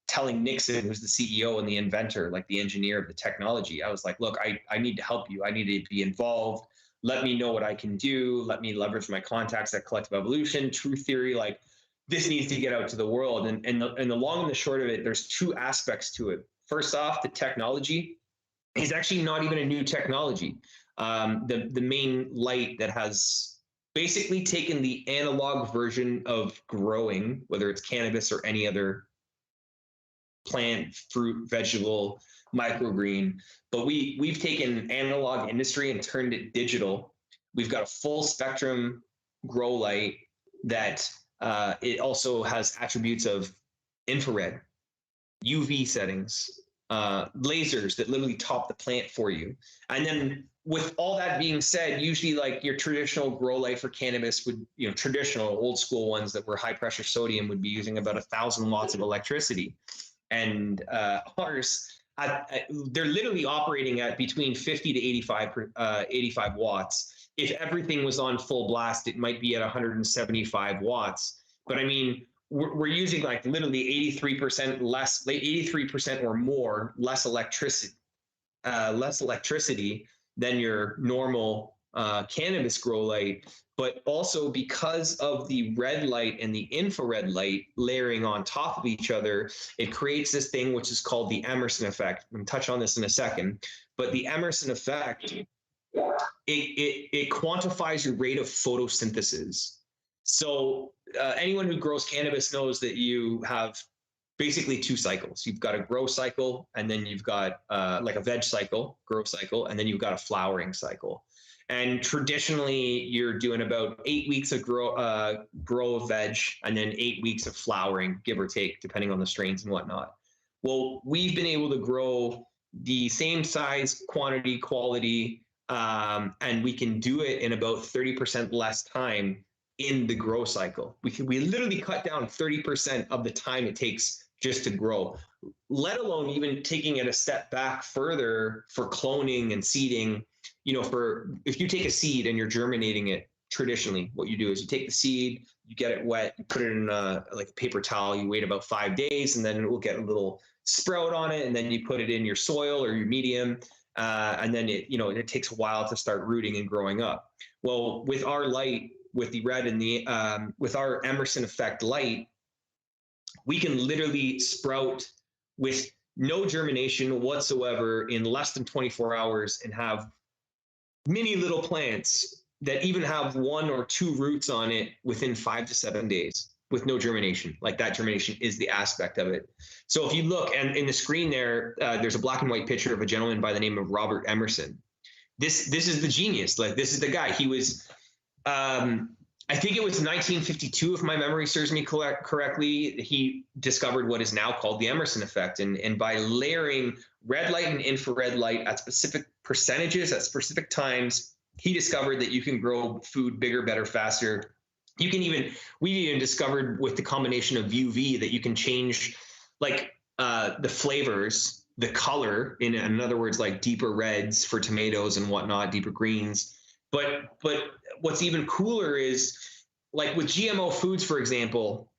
[SPEAKER 3] telling Nixon, who's the CEO and the inventor, like the engineer of the technology. I was like, look, I need to help you. I need to be involved. Let me know what I can do. Let me leverage my contacts at Collective Evolution, Truth Theory. Like, this needs to get out to the world. And the long and the short of it, there's two aspects to it. First off, the technology is actually not even a new technology. The main light that has basically taken the analog version of growing, whether it's cannabis or any other plant, fruit, vegetable, microgreen, but we've taken analog industry and turned it digital. We've got a full spectrum grow light that it also has attributes of infrared, UV settings, lasers that literally top the plant for you. And then with all that being said, usually like your traditional grow light for cannabis would, traditional old school ones that were high pressure sodium would be using about 1,000 watts of electricity. And ours, they're literally operating at between 50 to 85 watts. If everything was on full blast, it might be at 175 watts. But I mean, we're using like literally 83% less, 83% or more less electricity than your normal cannabis grow light. But also because of the red light and the infrared light layering on top of each other, it creates this thing which is called the Emerson effect. I'm going to touch on this in a second. But the Emerson effect, it quantifies your rate of photosynthesis. So anyone who grows cannabis knows that you have basically two cycles. You've got a grow cycle, and then you've got like a veg cycle, grow cycle, and then you've got a flowering cycle. And traditionally, you're doing about 8 weeks of grow of veg, and then 8 weeks of flowering, give or take, depending on the strains and whatnot. Well, we've been able to grow the same size, quantity, quality, and we can do it in about 30% less time in the grow cycle. We literally cut down 30% of the time it takes just to grow, let alone even taking it a step back further for cloning and seeding. If you take a seed and you're germinating it, traditionally what you do is you take the seed, you get it wet, you put it in like a paper towel, you wait about 5 days, and then it will get a little sprout on it, and then you put it in your soil or your medium, and then it takes a while to start rooting and growing up. Well, with our light, with the red and the with our Emerson effect light, we can literally sprout with no germination whatsoever in less than 24 hours and have mini little plants that even have 1 or 2 roots on it within 5 to 7 days with no germination. Like that germination is the aspect of it. So if you look, and in the screen there, there's a black and white picture of a gentleman by the name of Robert Emerson. This is the genius. Like this is the guy. He was, I think it was 1952, if my memory serves me correctly, he discovered what is now called the Emerson effect. And by layering red light and infrared light at specific percentages at specific times, he discovered that you can grow food bigger, better, faster. We even discovered with the combination of UV that you can change like the flavors, the color, in other words, like deeper reds for tomatoes and whatnot, deeper greens. But what's even cooler is like with GMO foods, for example,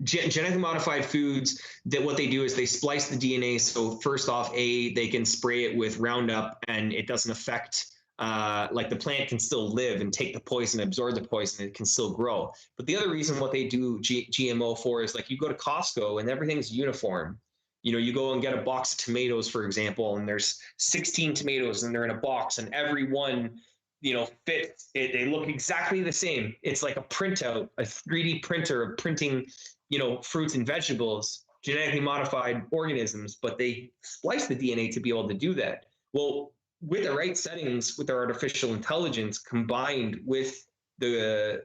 [SPEAKER 3] genetically modified foods, that what they do is they splice the DNA. So first off, they can spray it with Roundup and it doesn't affect, like the plant can still live and take the poison, absorb the poison, and it can still grow. But the other reason what they do GMO for is like you go to Costco and everything's uniform. You know, you go and get a box of tomatoes, for example, and there's 16 tomatoes and they're in a box and every one, you know, fits. They look exactly the same. It's like a printout, a 3D printer of printing, you know, fruits and vegetables, genetically modified organisms, but they splice the DNA to be able to do that. Well, with the right settings, with our artificial intelligence combined with the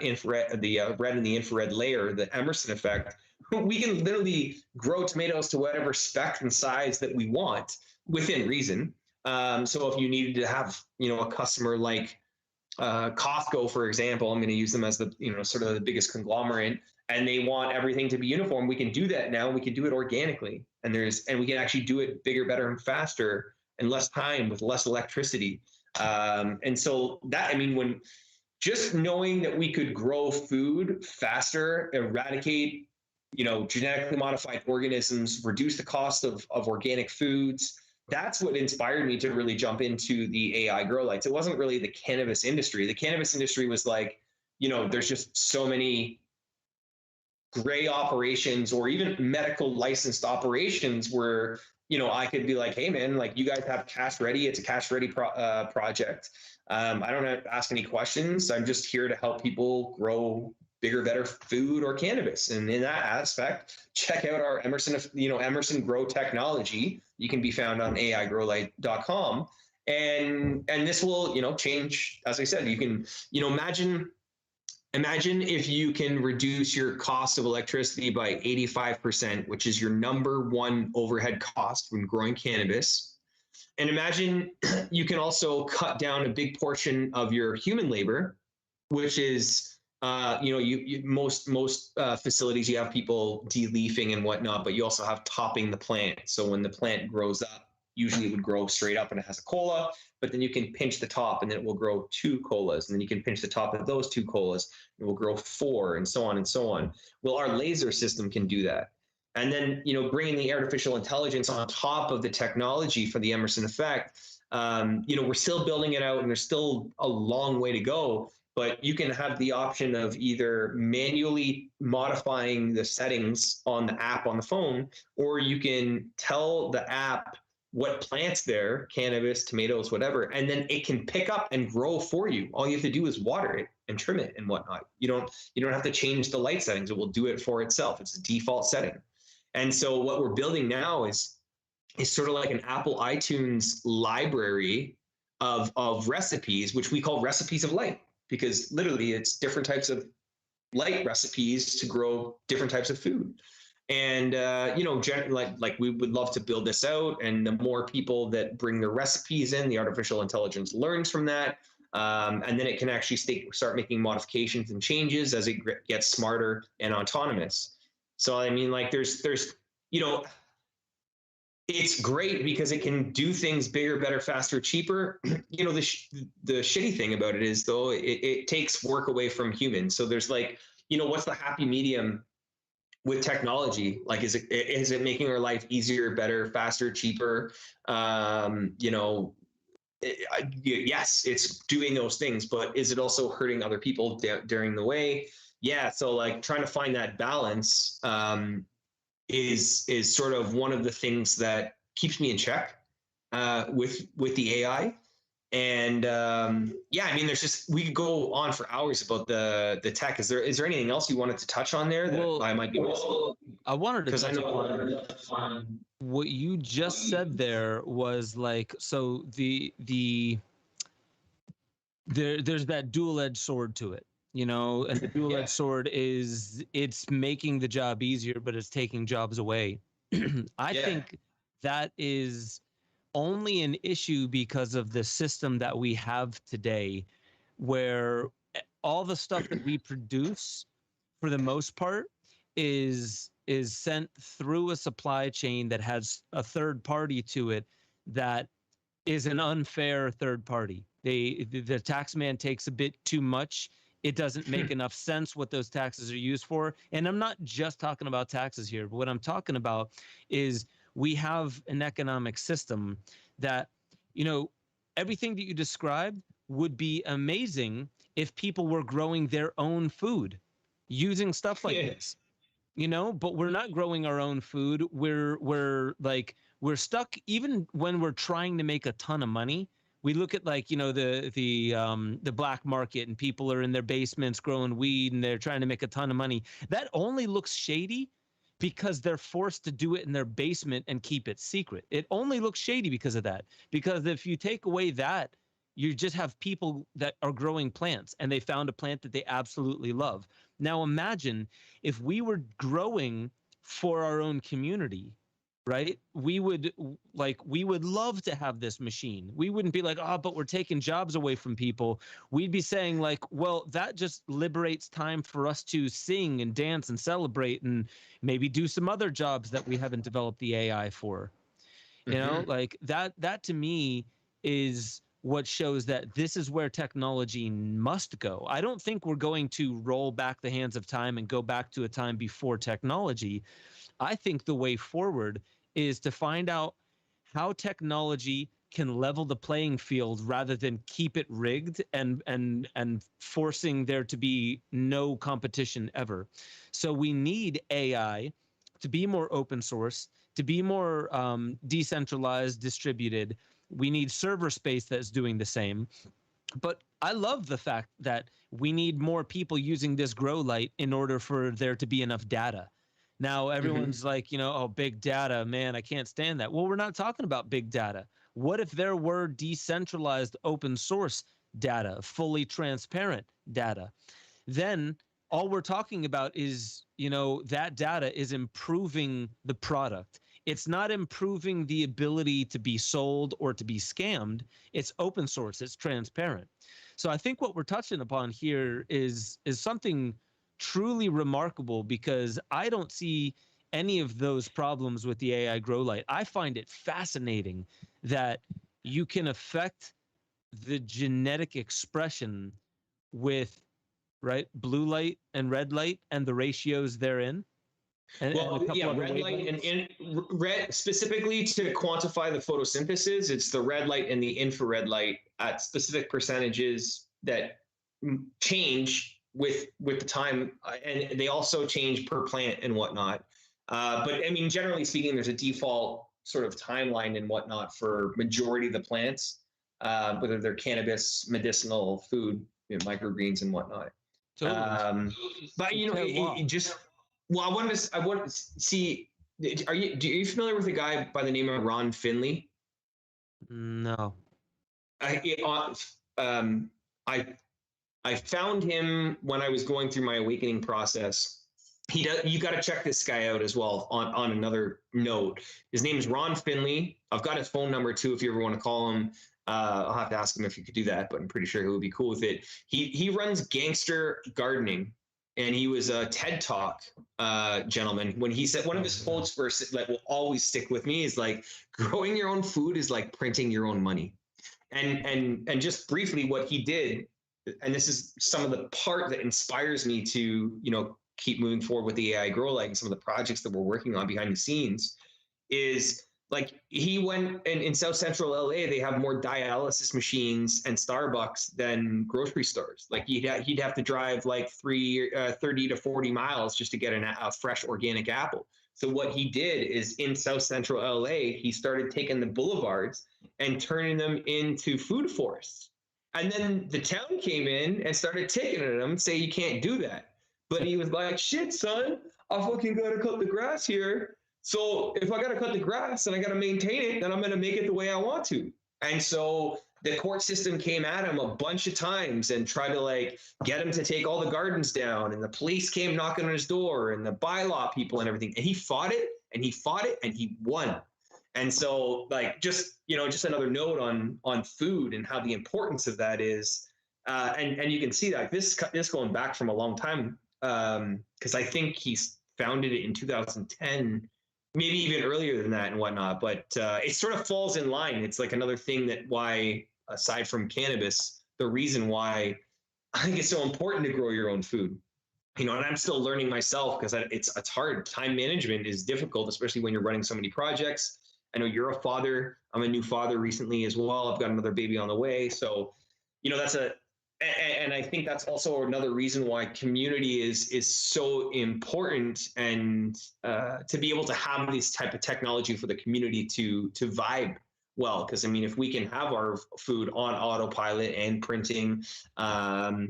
[SPEAKER 3] infrared, the red and the infrared layer, the Emerson effect, we can literally grow tomatoes to whatever spec and size that we want within reason. So if you needed to have, you know, a customer like Costco, for example, I'm going to use them as the, you know, sort of the biggest conglomerate, and they want everything to be uniform, we can do that now. We can do it organically, and we can actually do it bigger, better, and faster, and less time with less electricity. And so that, I mean, when just knowing that we could grow food faster, eradicate, you know, genetically modified organisms, reduce the cost of organic foods, that's what inspired me to really jump into the AI grow lights. It wasn't really the cannabis industry. The cannabis industry was like, you know, there's just so many gray operations or even medical licensed operations where, you know, I could be like, hey man, like you guys have cash ready. It's a cash ready project. I don't have to ask any questions. I'm just here to help people grow bigger, better food or cannabis. And in that aspect, check out our Emerson Grow technology. You can be found on aigrowlight.com. And this will, you know, change, as I said, you can, you know, imagine if you can reduce your cost of electricity by 85%, which is your number one overhead cost when growing cannabis. And imagine you can also cut down a big portion of your human labor, which is, you know, most facilities, you have people de-leafing and whatnot, but you also have topping the plant. So when the plant grows up, usually it would grow straight up and it has a cola, but then you can pinch the top and then it will grow 2 colas. And then you can pinch the top of those 2 colas and it will grow 4, and so on and so on. Well, our laser system can do that. And then, you know, bringing the artificial intelligence on top of the technology for the Emerson effect, you know, we're still building it out and there's still a long way to go. But you can have the option of either manually modifying the settings on the app on the phone, or you can tell the app what plants there, cannabis, tomatoes, whatever, and then it can pick up and grow for you. All you have to do is water it and trim it and whatnot. You don't have to change the light settings. It will do it for itself. It's a default setting. And so what we're building now is sort of like an Apple iTunes library of recipes, which we call recipes of light, because literally it's different types of light recipes to grow different types of food. And, you know, like we would love to build this out. And the more people that bring their recipes in, the artificial intelligence learns from that. And then it can actually start making modifications and changes as it gets smarter and autonomous. So, I mean, like there's, you know, it's great because it can do things bigger, better, faster, cheaper. You know, the shitty thing about it is, though, it takes work away from humans. So there's like, you know, what's the happy medium with technology? Like, is it making our life easier, better, faster, cheaper? You know, yes, it's doing those things, but is it also hurting other people during the way? Yeah. So like trying to find that balance is sort of one of the things that keeps me in check with the AI. And yeah, I mean, we could go on for hours about the tech. Is there anything else you wanted to touch on there that I might be missing?
[SPEAKER 1] I wanted to touch on what you just said there was like, so there's that dual-edged sword to it, you know, and the dual-edged sword is it's making the job easier, but it's taking jobs away. I think that is only an issue because of the system that we have today, where all the stuff that we produce for the most part is sent through a supply chain that has a third party to it that is an unfair third party. The tax man takes a bit too much. It doesn't make enough sense what those taxes are used for. And I'm not just talking about taxes here, but what I'm talking about is we have an economic system that, you know, everything that you described would be amazing if people were growing their own food using stuff like this, you know, but we're not growing our own food. We're stuck. Even when we're trying to make a ton of money, we look at, like, you know, the black market, and people are in their basements growing weed and they're trying to make a ton of money. That only looks shady because they're forced to do it in their basement and keep it secret. It only looks shady because of that. Because if you take away that, you just have people that are growing plants and they found a plant that they absolutely love. Now imagine if we were growing for our own community, right? We would love to have this machine. We wouldn't be like, oh, but we're taking jobs away from people. We'd be saying, like, well, that just liberates time for us to sing and dance and celebrate and maybe do some other jobs that we haven't developed the AI for. You know, like that to me is what shows that this is where technology must go. I don't think we're going to roll back the hands of time and go back to a time before technology. I think the way forward is to find out how technology can level the playing field rather than keep it rigged and forcing there to be no competition ever. So we need AI to be more open source, to be more decentralized, distributed. We need server space that's doing the same. But I love the fact that we need more people using this grow light in order for there to be enough data. Now, everyone's like, you know, oh, big data, man, I can't stand that. Well, we're not talking about big data. What if there were decentralized open source data, fully transparent data? Then all we're talking about is, you know, that data is improving the product. It's not improving the ability to be sold or to be scammed. It's open source. It's transparent. So I think what we're touching upon here is something truly remarkable, because I don't see any of those problems with the AI grow light. I find it fascinating that you can affect the genetic expression with, right, blue light and red light and the ratios therein.
[SPEAKER 3] Red light and red, specifically to quantify the photosynthesis, it's the red light and the infrared light at specific percentages that change with the time, and they also change per plant and whatnot. But I mean, generally speaking, there's a default sort of timeline and whatnot for majority of the plants, whether they're cannabis, medicinal, food, you know, microgreens and whatnot. Totally. But you know, I want to see. Are you familiar with a guy by the name of Ron Finley?
[SPEAKER 1] No.
[SPEAKER 3] I found him when I was going through my awakening process. You got to check this guy out as well on another note. His name is Ron Finley. I've got his phone number too if you ever want to call him. I'll have to ask him if you could do that, but I'm pretty sure he would be cool with it. He runs Gangster Gardening, and he was a TED Talk gentleman. When he said, one of his quotes that will always stick with me is like, growing your own food is like printing your own money. And just briefly what he did, and this is some of the part that inspires me to, you know, keep moving forward with the AI Grow Light and some of the projects that we're working on behind the scenes, is like he went in South Central LA, they have more dialysis machines and Starbucks than grocery stores. Like he'd have to drive like 30 to 40 miles just to get a fresh organic apple. So what he did is in South Central LA, he started taking the boulevards and turning them into food forests. And then the town came in and started ticketing him, say you can't do that. But he was like, shit, son, I fucking gotta cut the grass here. So if I gotta cut the grass and I gotta maintain it, then I'm gonna make it the way I want to. And so the court system came at him a bunch of times and tried to like get him to take all the gardens down. And the police came knocking on his door and the bylaw people and everything. And he fought it and he fought it and he won. And so like, just another note on food and how the importance of that is. And you can see that this going back from a long time. Cause I think he's founded it in 2010, maybe even earlier than that and whatnot, but it sort of falls in line. It's like another thing that why, aside from cannabis, the reason why I think it's so important to grow your own food. And I'm still learning myself because it's hard. Time management is difficult, especially when you're running so many projects. I know you're a father. I'm a new father recently as well. I've got another baby on the way. So, and I think that's also another reason why community is so important, and to be able to have this type of technology for the community to vibe well. Because if we can have our food on autopilot and printing, or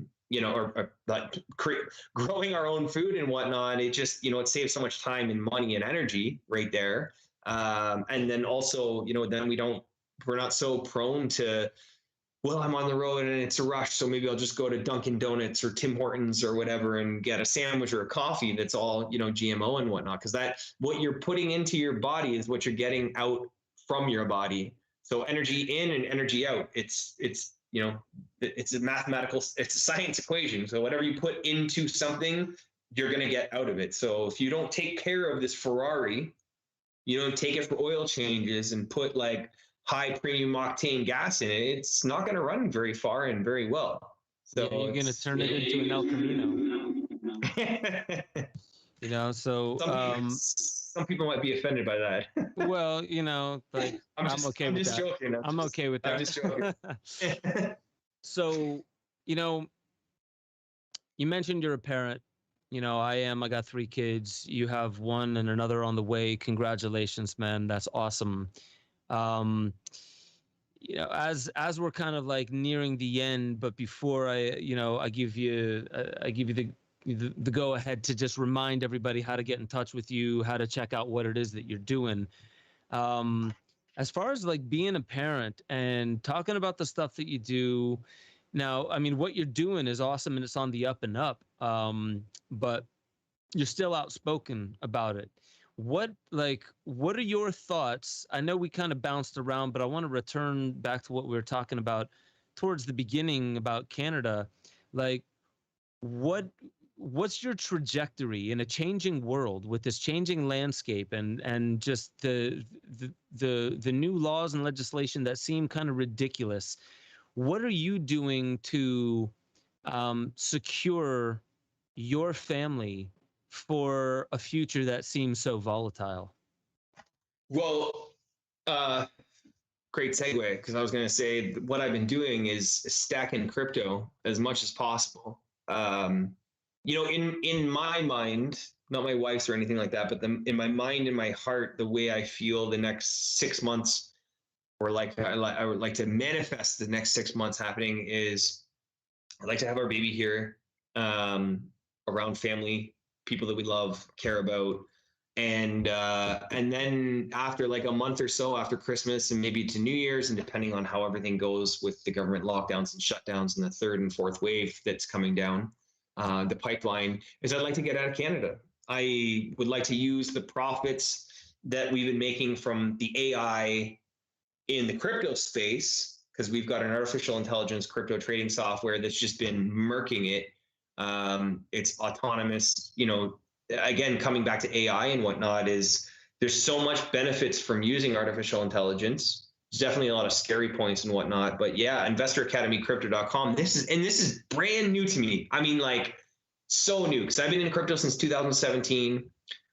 [SPEAKER 3] growing our own food and whatnot, it just it saves so much time and money and energy right there. And then also then we're not so prone to, well, I'm on the road and it's a rush, so maybe I'll just go to Dunkin' Donuts or Tim Hortons or whatever and get a sandwich or a coffee that's all, GMO and whatnot. Because what you're putting into your body is what you're getting out from your body. So energy in and energy out. It's a mathematical, it's a science equation. So whatever you put into something, you're going to get out of it. So if you don't take care of this Ferrari, you don't take it for oil changes and put like high premium octane gas in it, it's not going to run very far and very well. So
[SPEAKER 1] you're going to turn it into an El Camino. So
[SPEAKER 3] some people might be offended by that.
[SPEAKER 1] Well, like I'm okay with that.
[SPEAKER 3] Joking.
[SPEAKER 1] I'm okay with that.
[SPEAKER 3] I'm just joking.
[SPEAKER 1] So, you mentioned you're a parent. I got 3 kids. You have one and another on the way. Congratulations, man. That's awesome. As we're kind of like nearing the end, but before I give you the go ahead to just remind everybody how to get in touch with you, how to check out what it is that you're doing. As far as like being a parent and talking about the stuff that you do now, what you're doing is awesome and it's on the up and up. But you're still outspoken about it. What are your thoughts? I know we kind of bounced around, but I want to return back to what we were talking about towards the beginning about Canada. Like, what's your trajectory in a changing world with this changing landscape and just the new laws and legislation that seem kind of ridiculous? What are you doing to secure your family for a future that seems so volatile?
[SPEAKER 3] Well, great segue, because I was going to say what I've been doing is stacking crypto as much as possible. In my mind, not my wife's or anything like that, but in my mind, in my heart, the way I feel the next 6 months, or I would like to manifest the next 6 months happening is I'd like to have our baby here, around family, people that we love, care about. And then after like a month or so after Christmas and maybe to New Year's, and depending on how everything goes with the government lockdowns and shutdowns and the 3rd and 4th wave that's coming down the pipeline, is I'd like to get out of Canada. I would like to use the profits that we've been making from the AI in the crypto space, because we've got an artificial intelligence crypto trading software that's just been murking it. It's autonomous, again, coming back to AI and whatnot, is there's so much benefits from using artificial intelligence. There's definitely a lot of scary points and whatnot, but yeah, investoracademycrypto.com. This is brand new to me. So new, because I've been in crypto since 2017.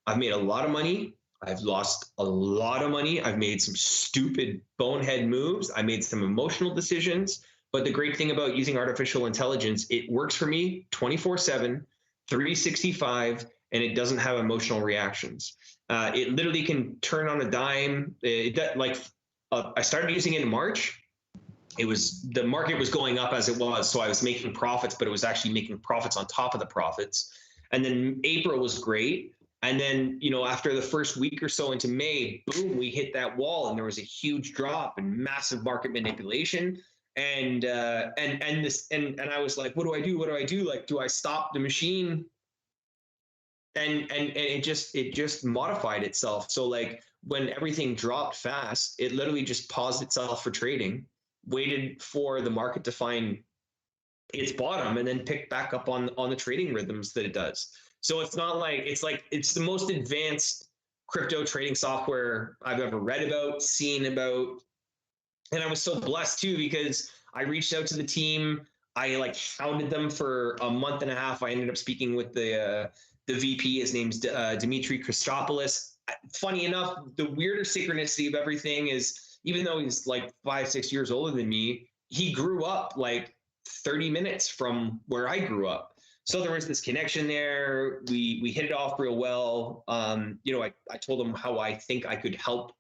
[SPEAKER 3] I've made a lot of money. I've lost a lot of money. I've made some stupid bonehead moves. I made some emotional decisions. But the great thing about using artificial intelligence, it works for me 24/7, 365, and it doesn't have emotional reactions. It literally can turn on a dime. I started using it in March. The market was going up as it was, so I was making profits, but it was actually making profits on top of the profits. And then April was great. And then, after the first week or so into May, boom, we hit that wall, and there was a huge drop and massive market manipulation. And I was like, what do I do? What do I do? Like, do I stop the machine? And it just modified itself. So like when everything dropped fast, it literally just paused itself for trading, waited for the market to find its bottom, and then picked back up on the trading rhythms that it does. So it's not like it's the most advanced crypto trading software I've ever read about, seen about. And I was so blessed too, because I reached out to the team. I hounded them for a month and a half. I ended up speaking with the VP. His name's Dimitri Christopoulos. Funny enough, the weirder synchronicity of everything is, even though he's 5-6 years older than me, he grew up 30 minutes from where I grew up. So there was this connection there. We hit it off real well. I told him how I think I could help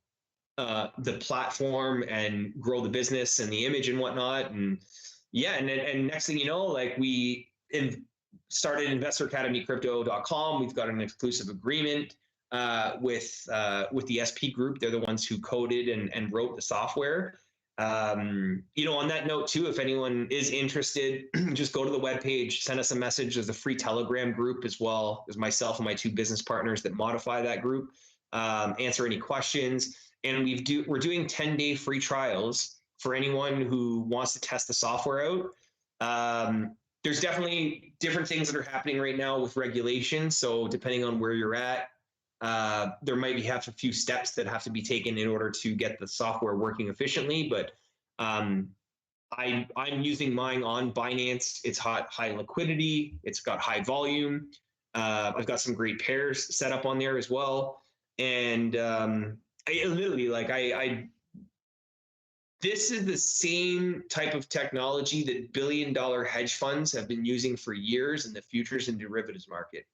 [SPEAKER 3] the platform and grow the business and the image and whatnot. And and next thing you know, we started InvestorAcademyCrypto.com. We've got an exclusive agreement with the SP group. They're the ones who coded and wrote the software. On that note too, if anyone is interested, just go to the webpage, send us a message. There's a free Telegram group as well. There's myself and my two business partners that modify that group, answer any questions. And we're doing 10-day free trials for anyone who wants to test the software out. There's definitely different things that are happening right now with regulation. So depending on where you're at, there might have a few steps that have to be taken in order to get the software working efficiently. But I'm using mine on Binance. It's high liquidity. It's got high volume. I've got some great pairs set up on there as well. And this is the same type of technology that billion-dollar hedge funds have been using for years in the futures and derivatives market.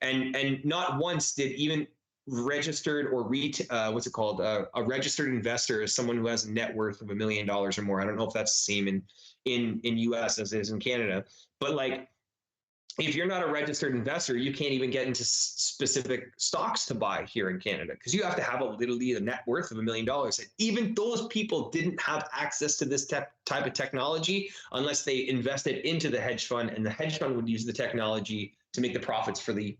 [SPEAKER 3] And not once did even registered or a registered investor is someone who has a net worth of $1 million or more. I don't know if that's the same in US as it is in Canada, but if you're not a registered investor, you can't even get into specific stocks to buy here in Canada, because you have to have literally a net worth of $1 million. And even those people didn't have access to this type of technology unless they invested into the hedge fund, and the hedge fund would use the technology to make the profits for the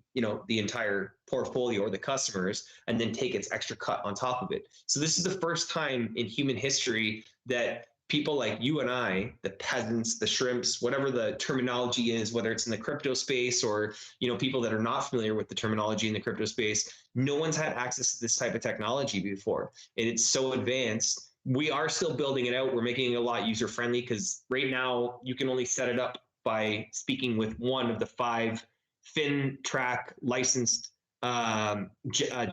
[SPEAKER 3] entire portfolio or the customers, and then take its extra cut on top of it. So this is the first time in human history that people like you and I, the peasants, the shrimps, whatever the terminology is, whether it's in the crypto space or, people that are not familiar with the terminology in the crypto space, no one's had access to this type of technology before. And it's so advanced. We are still building it out. We're making it a lot user-friendly, because right now you can only set it up by speaking with one of the 5 FinTrack licensed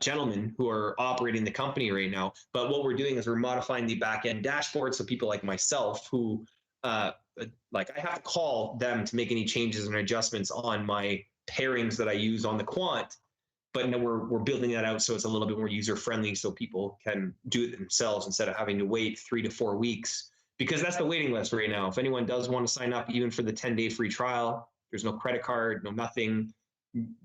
[SPEAKER 3] gentlemen who are operating the company right now. But what we're doing is we're modifying the back-end dashboard, so people like myself who I have to call them to make any changes and adjustments on my pairings that I use on the quant. But no, we're building that out so it's a little bit more user-friendly, so people can do it themselves instead of having to wait 3 to 4 weeks, because that's the waiting list right now. If anyone does want to sign up, even for the 10-day free trial, there's no credit card, no nothing.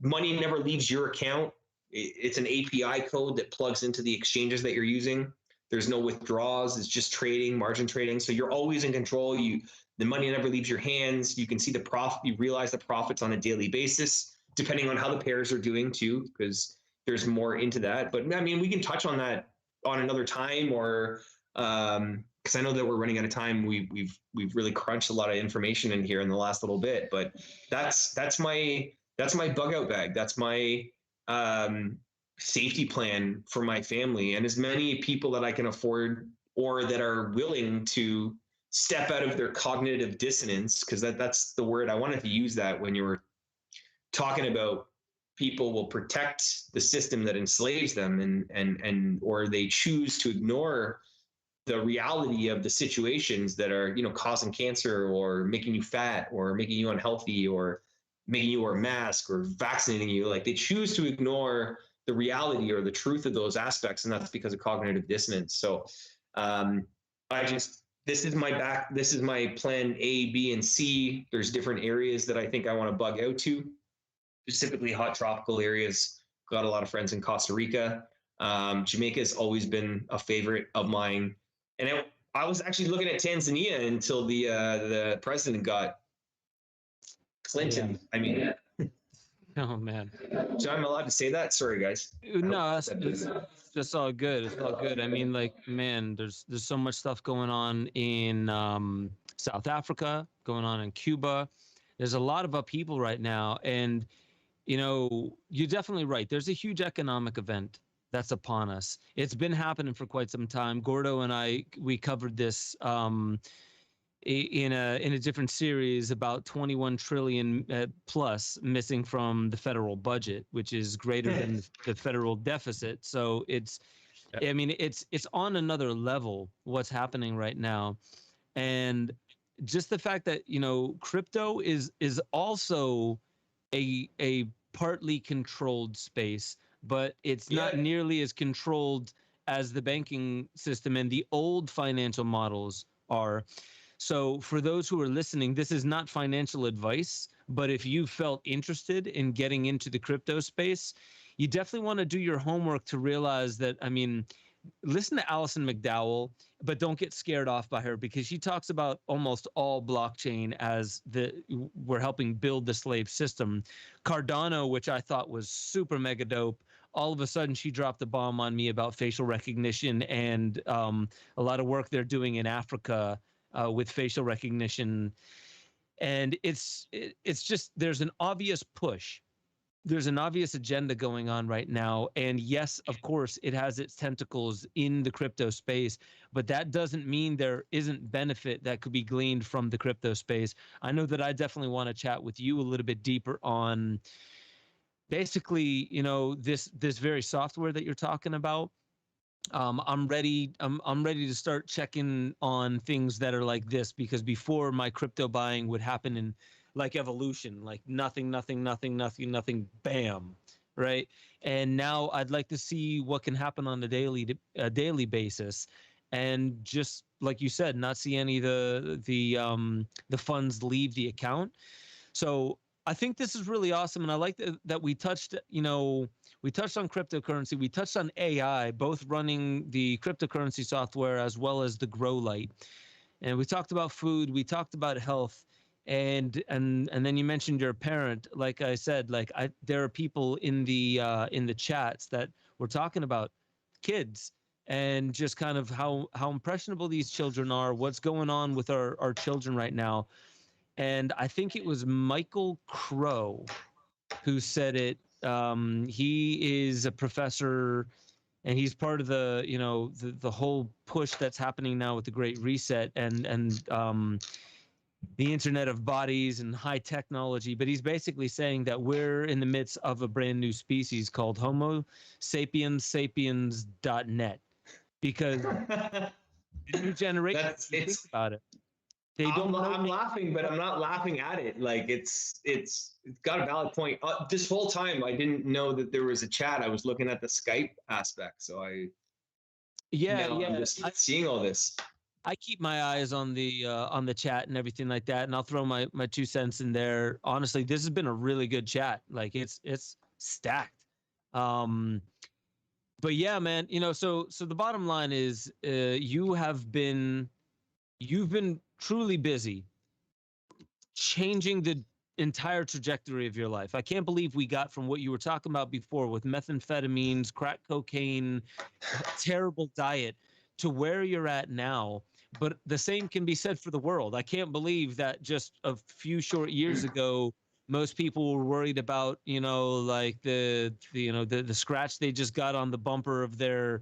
[SPEAKER 3] Money never leaves your account. It's an API code that plugs into the exchanges that you're using. There's no withdrawals. It's just trading, margin trading. So you're always in control. The money never leaves your hands. You can see the profit. You realize the profits on a daily basis, depending on how the pairs are doing too, because there's more into that. But I mean, we can touch on that on another time, or because I know that we're running out of time. We've really crunched a lot of information in here in the last little bit. But that's my bug out bag. That's my safety plan for my family, and as many people that I can afford or that are willing to step out of their cognitive dissonance, because that's the word I wanted to use, that when you were talking about people will protect the system that enslaves them, and or they choose to ignore the reality of the situations that are causing cancer or making you fat or making you unhealthy or making you wear a mask or vaccinating you. Like they choose to ignore the reality or the truth of those aspects, and that's because of cognitive dissonance. So this is my plan A, B, and C. There's different areas that I think I want to bug out to, specifically hot tropical areas. Got a lot of friends in Costa Rica. Jamaica has always been a favorite of mine. And I was actually looking at Tanzania until the president got Clinton. Yeah. I mean,
[SPEAKER 1] oh man.
[SPEAKER 3] So I'm allowed to say that? Sorry, guys.
[SPEAKER 1] No, it's just all good. It's all good. I mean, like, man, there's so much stuff going on in South Africa, going on in Cuba. There's a lot of upheaval right now, and you're definitely right. There's a huge economic event that's upon us. It's been happening for quite some time. Gordo and we covered this in a different series about 21 trillion plus missing from the federal budget, which is greater than the federal deficit. So it's on another level what's happening right now. And just the fact that, crypto is also a partly controlled space, but it's not nearly as controlled as the banking system and the old financial models are. So for those who are listening, this is not financial advice, but if you felt interested in getting into the crypto space, you definitely want to do your homework to realize that, listen to Alison McDowell, but don't get scared off by her, because she talks about almost all blockchain as we're helping build the slave system. Cardano, which I thought was super mega dope, all of a sudden she dropped the bomb on me about facial recognition and a lot of work they're doing in Africa with facial recognition. And it's just, there's an obvious push. There's an obvious agenda going on right now. And yes, of course, it has its tentacles in the crypto space, but that doesn't mean there isn't benefit that could be gleaned from the crypto space. I know that I definitely want to chat with you a little bit deeper on basically, this very software that you're talking about. I'm ready to start checking on things that are like this, because before my crypto buying would happen in like evolution, like nothing, bam, right? And now I'd like to see what can happen on a daily basis, and just like you said, not see any of the funds leave the account. So I think this is really awesome, and I like that we touched, we touched on cryptocurrency, we touched on AI, both running the cryptocurrency software as well as the Grow Light, and we talked about food, we talked about health, and then you mentioned your parent. Like I said, there are people in the chats that were talking about kids and just kind of how impressionable these children are, what's going on with our children right now. And I think it was Michael Crow who said it. He is a professor, and he's part of the whole push that's happening now with the Great Reset and the Internet of Bodies and high technology. But he's basically saying that we're in the midst of a brand new species called Homo sapiens sapiens.net, because the new generation, think about it.
[SPEAKER 3] I'm laughing, but I'm not laughing at it. Like it's got a valid point. This whole time, I didn't know that there was a chat. I was looking at the Skype aspect, so I'm just seeing all this.
[SPEAKER 1] I keep my eyes on the chat and everything like that, and I'll throw my 2 cents in there. Honestly, this has been a really good chat. Like it's stacked. But yeah, man, so the bottom line is, you've been truly busy changing the entire trajectory of your life. I can't believe we got from what you were talking about before with methamphetamines, crack cocaine, terrible diet, to where you're at now. But the same can be said for the world. I can't believe that just a few short years ago, most people were worried about, like the scratch they just got on the bumper of their,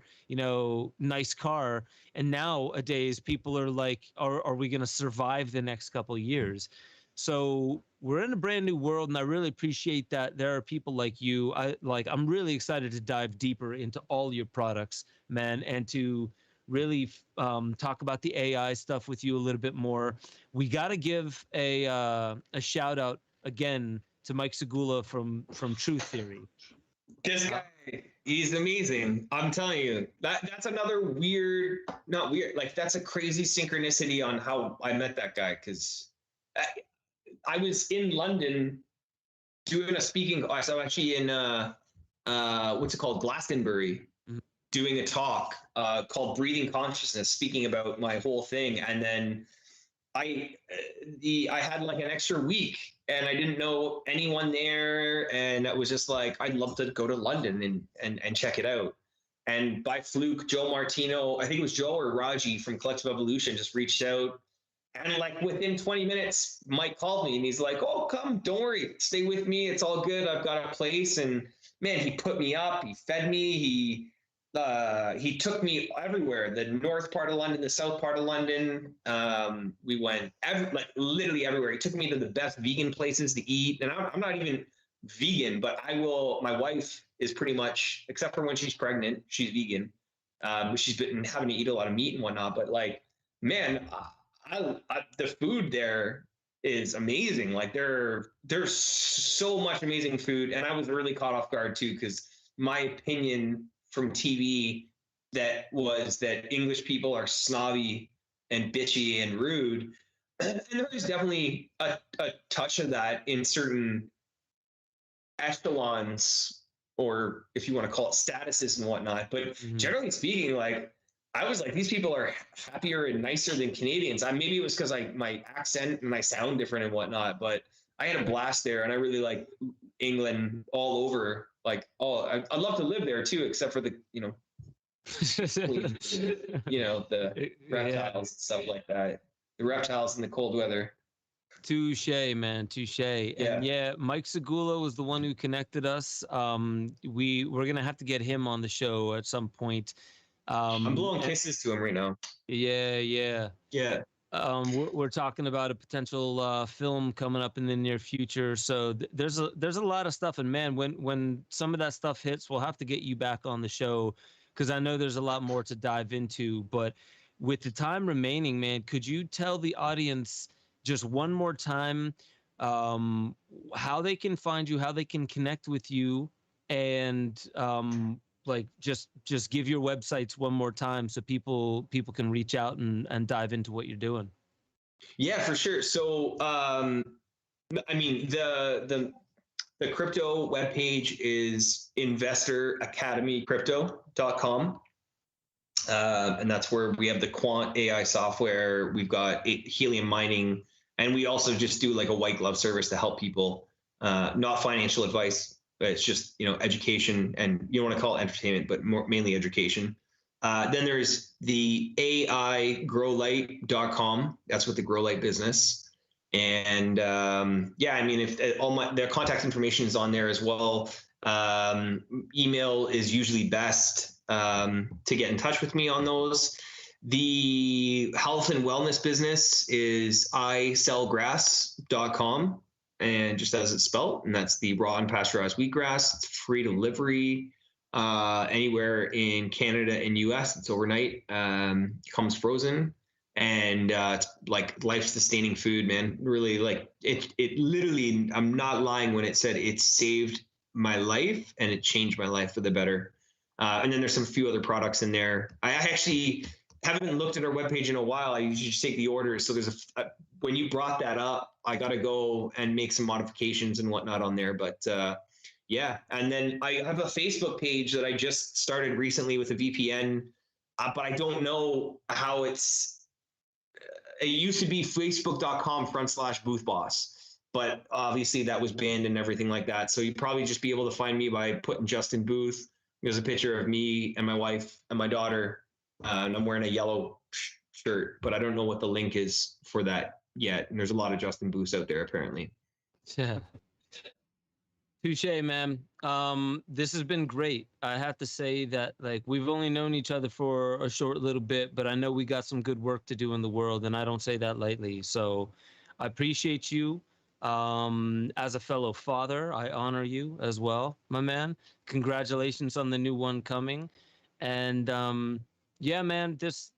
[SPEAKER 1] nice car. And nowadays people are like, are we going to survive the next couple of years? So we're in a brand new world, and I really appreciate that there are people like you. I'm really excited to dive deeper into all your products, man, and to really talk about the AI stuff with you a little bit more. We got to give a shout out again to Mike Segula from Truth Theory.
[SPEAKER 3] This guy, he's amazing. I'm telling you, that's another not weird, like that's a crazy synchronicity on how I met that guy. Cause I was in London doing a speaking class. I'm actually in, what's it called? Glastonbury, doing a talk called Breathing Consciousness, speaking about my whole thing. And then I had like an extra week and I didn't know anyone there. And it was just like, I'd love to go to London and check it out. And by fluke, Joe Martino, I think it was Joe or Raji from Collective Evolution, just reached out. And like within 20 minutes, Mike called me and he's like, oh, come, don't worry, stay with me. It's all good. I've got a place. And man, he put me up, he fed me, he took me everywhere, the north part of London, the south part of London. We went like literally everywhere. He took me to the best vegan places to eat. And I'm not even vegan, but my wife is pretty much, except for when she's pregnant, she's vegan. She's been having to eat a lot of meat and whatnot, but like, man, the food there is amazing. Like there's so much amazing food. And I was really caught off guard too, because my opinion from TV that was that English people are snobby and bitchy and rude. And there's definitely a touch of that in certain echelons, or if you want to call it statuses and whatnot. But generally speaking, like I was like, these people are happier and nicer than Canadians. Maybe it was because my accent and my sound different and whatnot, but I had a blast there, and I really like England all over. Like, I'd love to live there too, except for the, the reptiles and stuff like that. The reptiles in the cold weather.
[SPEAKER 1] Touche, man, touche. And yeah, Mike Segula was the one who connected us. We're gonna have to get him on the show at some point.
[SPEAKER 3] I'm blowing kisses to him right now.
[SPEAKER 1] Yeah. We're talking about a potential film coming up in the near future. So there's a lot of stuff. And man, when some of that stuff hits, we'll have to get you back on the show, because I know there's a lot more to dive into. But with the time remaining, man, could you tell the audience just one more time how they can find you, how they can connect with you, and like just give your websites one more time so people can reach out and dive into what you're doing?
[SPEAKER 3] Yeah, for sure. So I mean, the crypto webpage is investoracademycrypto.com. And that's where we have the quant AI software. We've got helium mining, and we also just do like a white glove service to help people, not financial advice. It's just, education, and you don't want to call it entertainment, but mainly education. Then there's the AIgrowlight.com. That's with the Grow Light business. And I mean, if their contact information is on there as well. Email is usually best to get in touch with me on those. The health and wellness business is isellgrass.com. And just as it's spelled, and that's the raw unpasteurized wheatgrass. It's free delivery anywhere in Canada and US. It's overnight, comes frozen, and it's like life-sustaining food, man. Really, like it literally, I'm not lying when it said it saved my life and it changed my life for the better. And then there's some few other products in there. I actually haven't looked at our webpage in a while. I usually just take the orders. So there's when you brought that up, I got to go and make some modifications and whatnot on there. But and then I have a Facebook page that I just started recently with a VPN, but I don't know how it used to be facebook.com/boothboss, but obviously that was banned and everything like that. So you'd probably just be able to find me by putting Justin Booth. There's a picture of me and my wife and my daughter, and I'm wearing a yellow shirt, but I don't know what the link is for that yet. And there's a lot of Justin Booths out there apparently.
[SPEAKER 1] Yeah. Touche, man. This has been great. I have to say that, like, we've only known each other for a short little bit, but I know we got some good work to do in the world, and I don't say that lightly. So I appreciate you. As a fellow father, I honor you as well, my man. Congratulations on the new one coming. And yeah, man, this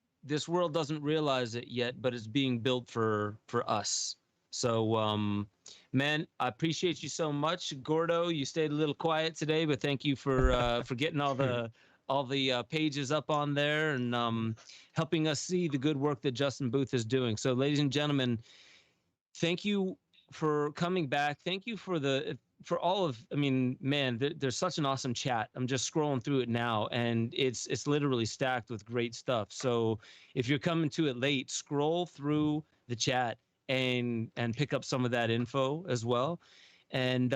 [SPEAKER 1] world doesn't realize it yet, but it's being built for us. So, man, I appreciate you so much. Gordo, you stayed a little quiet today, but thank you for getting all the pages up on there and helping us see the good work that Justin Booth is doing. So, ladies and gentlemen, thank you for coming back. Thank you for all of, I mean, man, there's such an awesome chat. I'm just scrolling through it now, and it's literally stacked with great stuff. So if you're coming to it late, scroll through the chat and pick up some of that info as well. And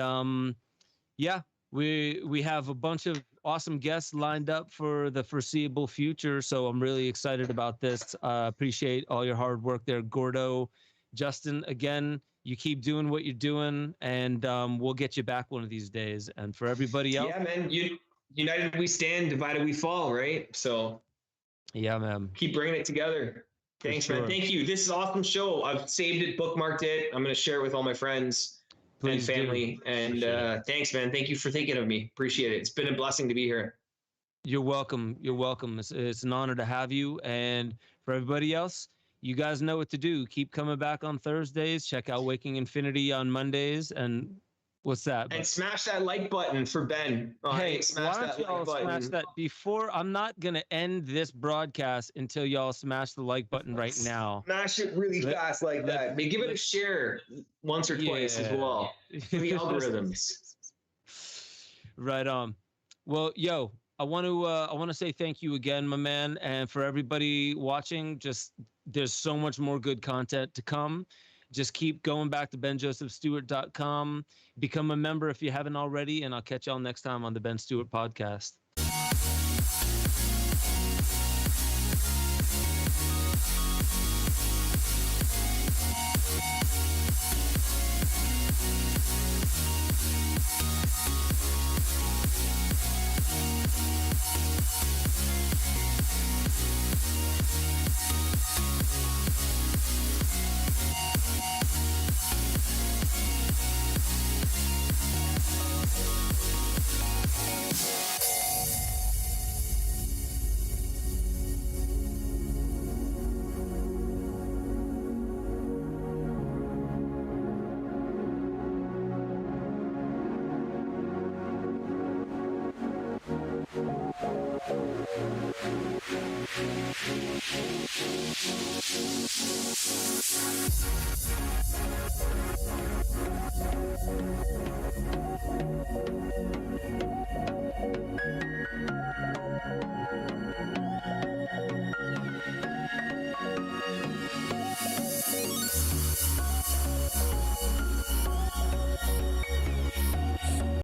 [SPEAKER 1] yeah, we have a bunch of awesome guests lined up for the foreseeable future. So I'm really excited about this. Appreciate all your hard work there, Gordo. Justin, again, you keep doing what you're doing, and we'll get you back one of these days. And for everybody else,
[SPEAKER 3] yeah, man, united we stand, divided we fall, right? So,
[SPEAKER 1] yeah, man,
[SPEAKER 3] keep bringing it together. Thanks, man. Thank you. This is an awesome show. I've saved it, bookmarked it. I'm going to share it with all my friends and family. And thanks, man. Thank you for thinking of me. Appreciate it. It's been a blessing to be here.
[SPEAKER 1] You're welcome. You're welcome. It's an honor to have you. And for everybody else, you guys know what to do. Keep coming back on Thursdays. Check out Waking Infinity on Mondays. And what's that?
[SPEAKER 3] And smash that like button for Ben.
[SPEAKER 1] Hey,
[SPEAKER 3] smash
[SPEAKER 1] why don't y'all smash that before? I'm not going to end this broadcast until y'all smash the like button right now.
[SPEAKER 3] Smash it really fast like that. Maybe give it a share once or twice as well. For the algorithms.
[SPEAKER 1] Right on. Well, yo, I want to say thank you again, my man, and for everybody watching. Just there's so much more good content to come. Just keep going back to benjosephstewart.com. Become a member if you haven't already, and I'll catch y'all next time on the Ben Stewart Podcast.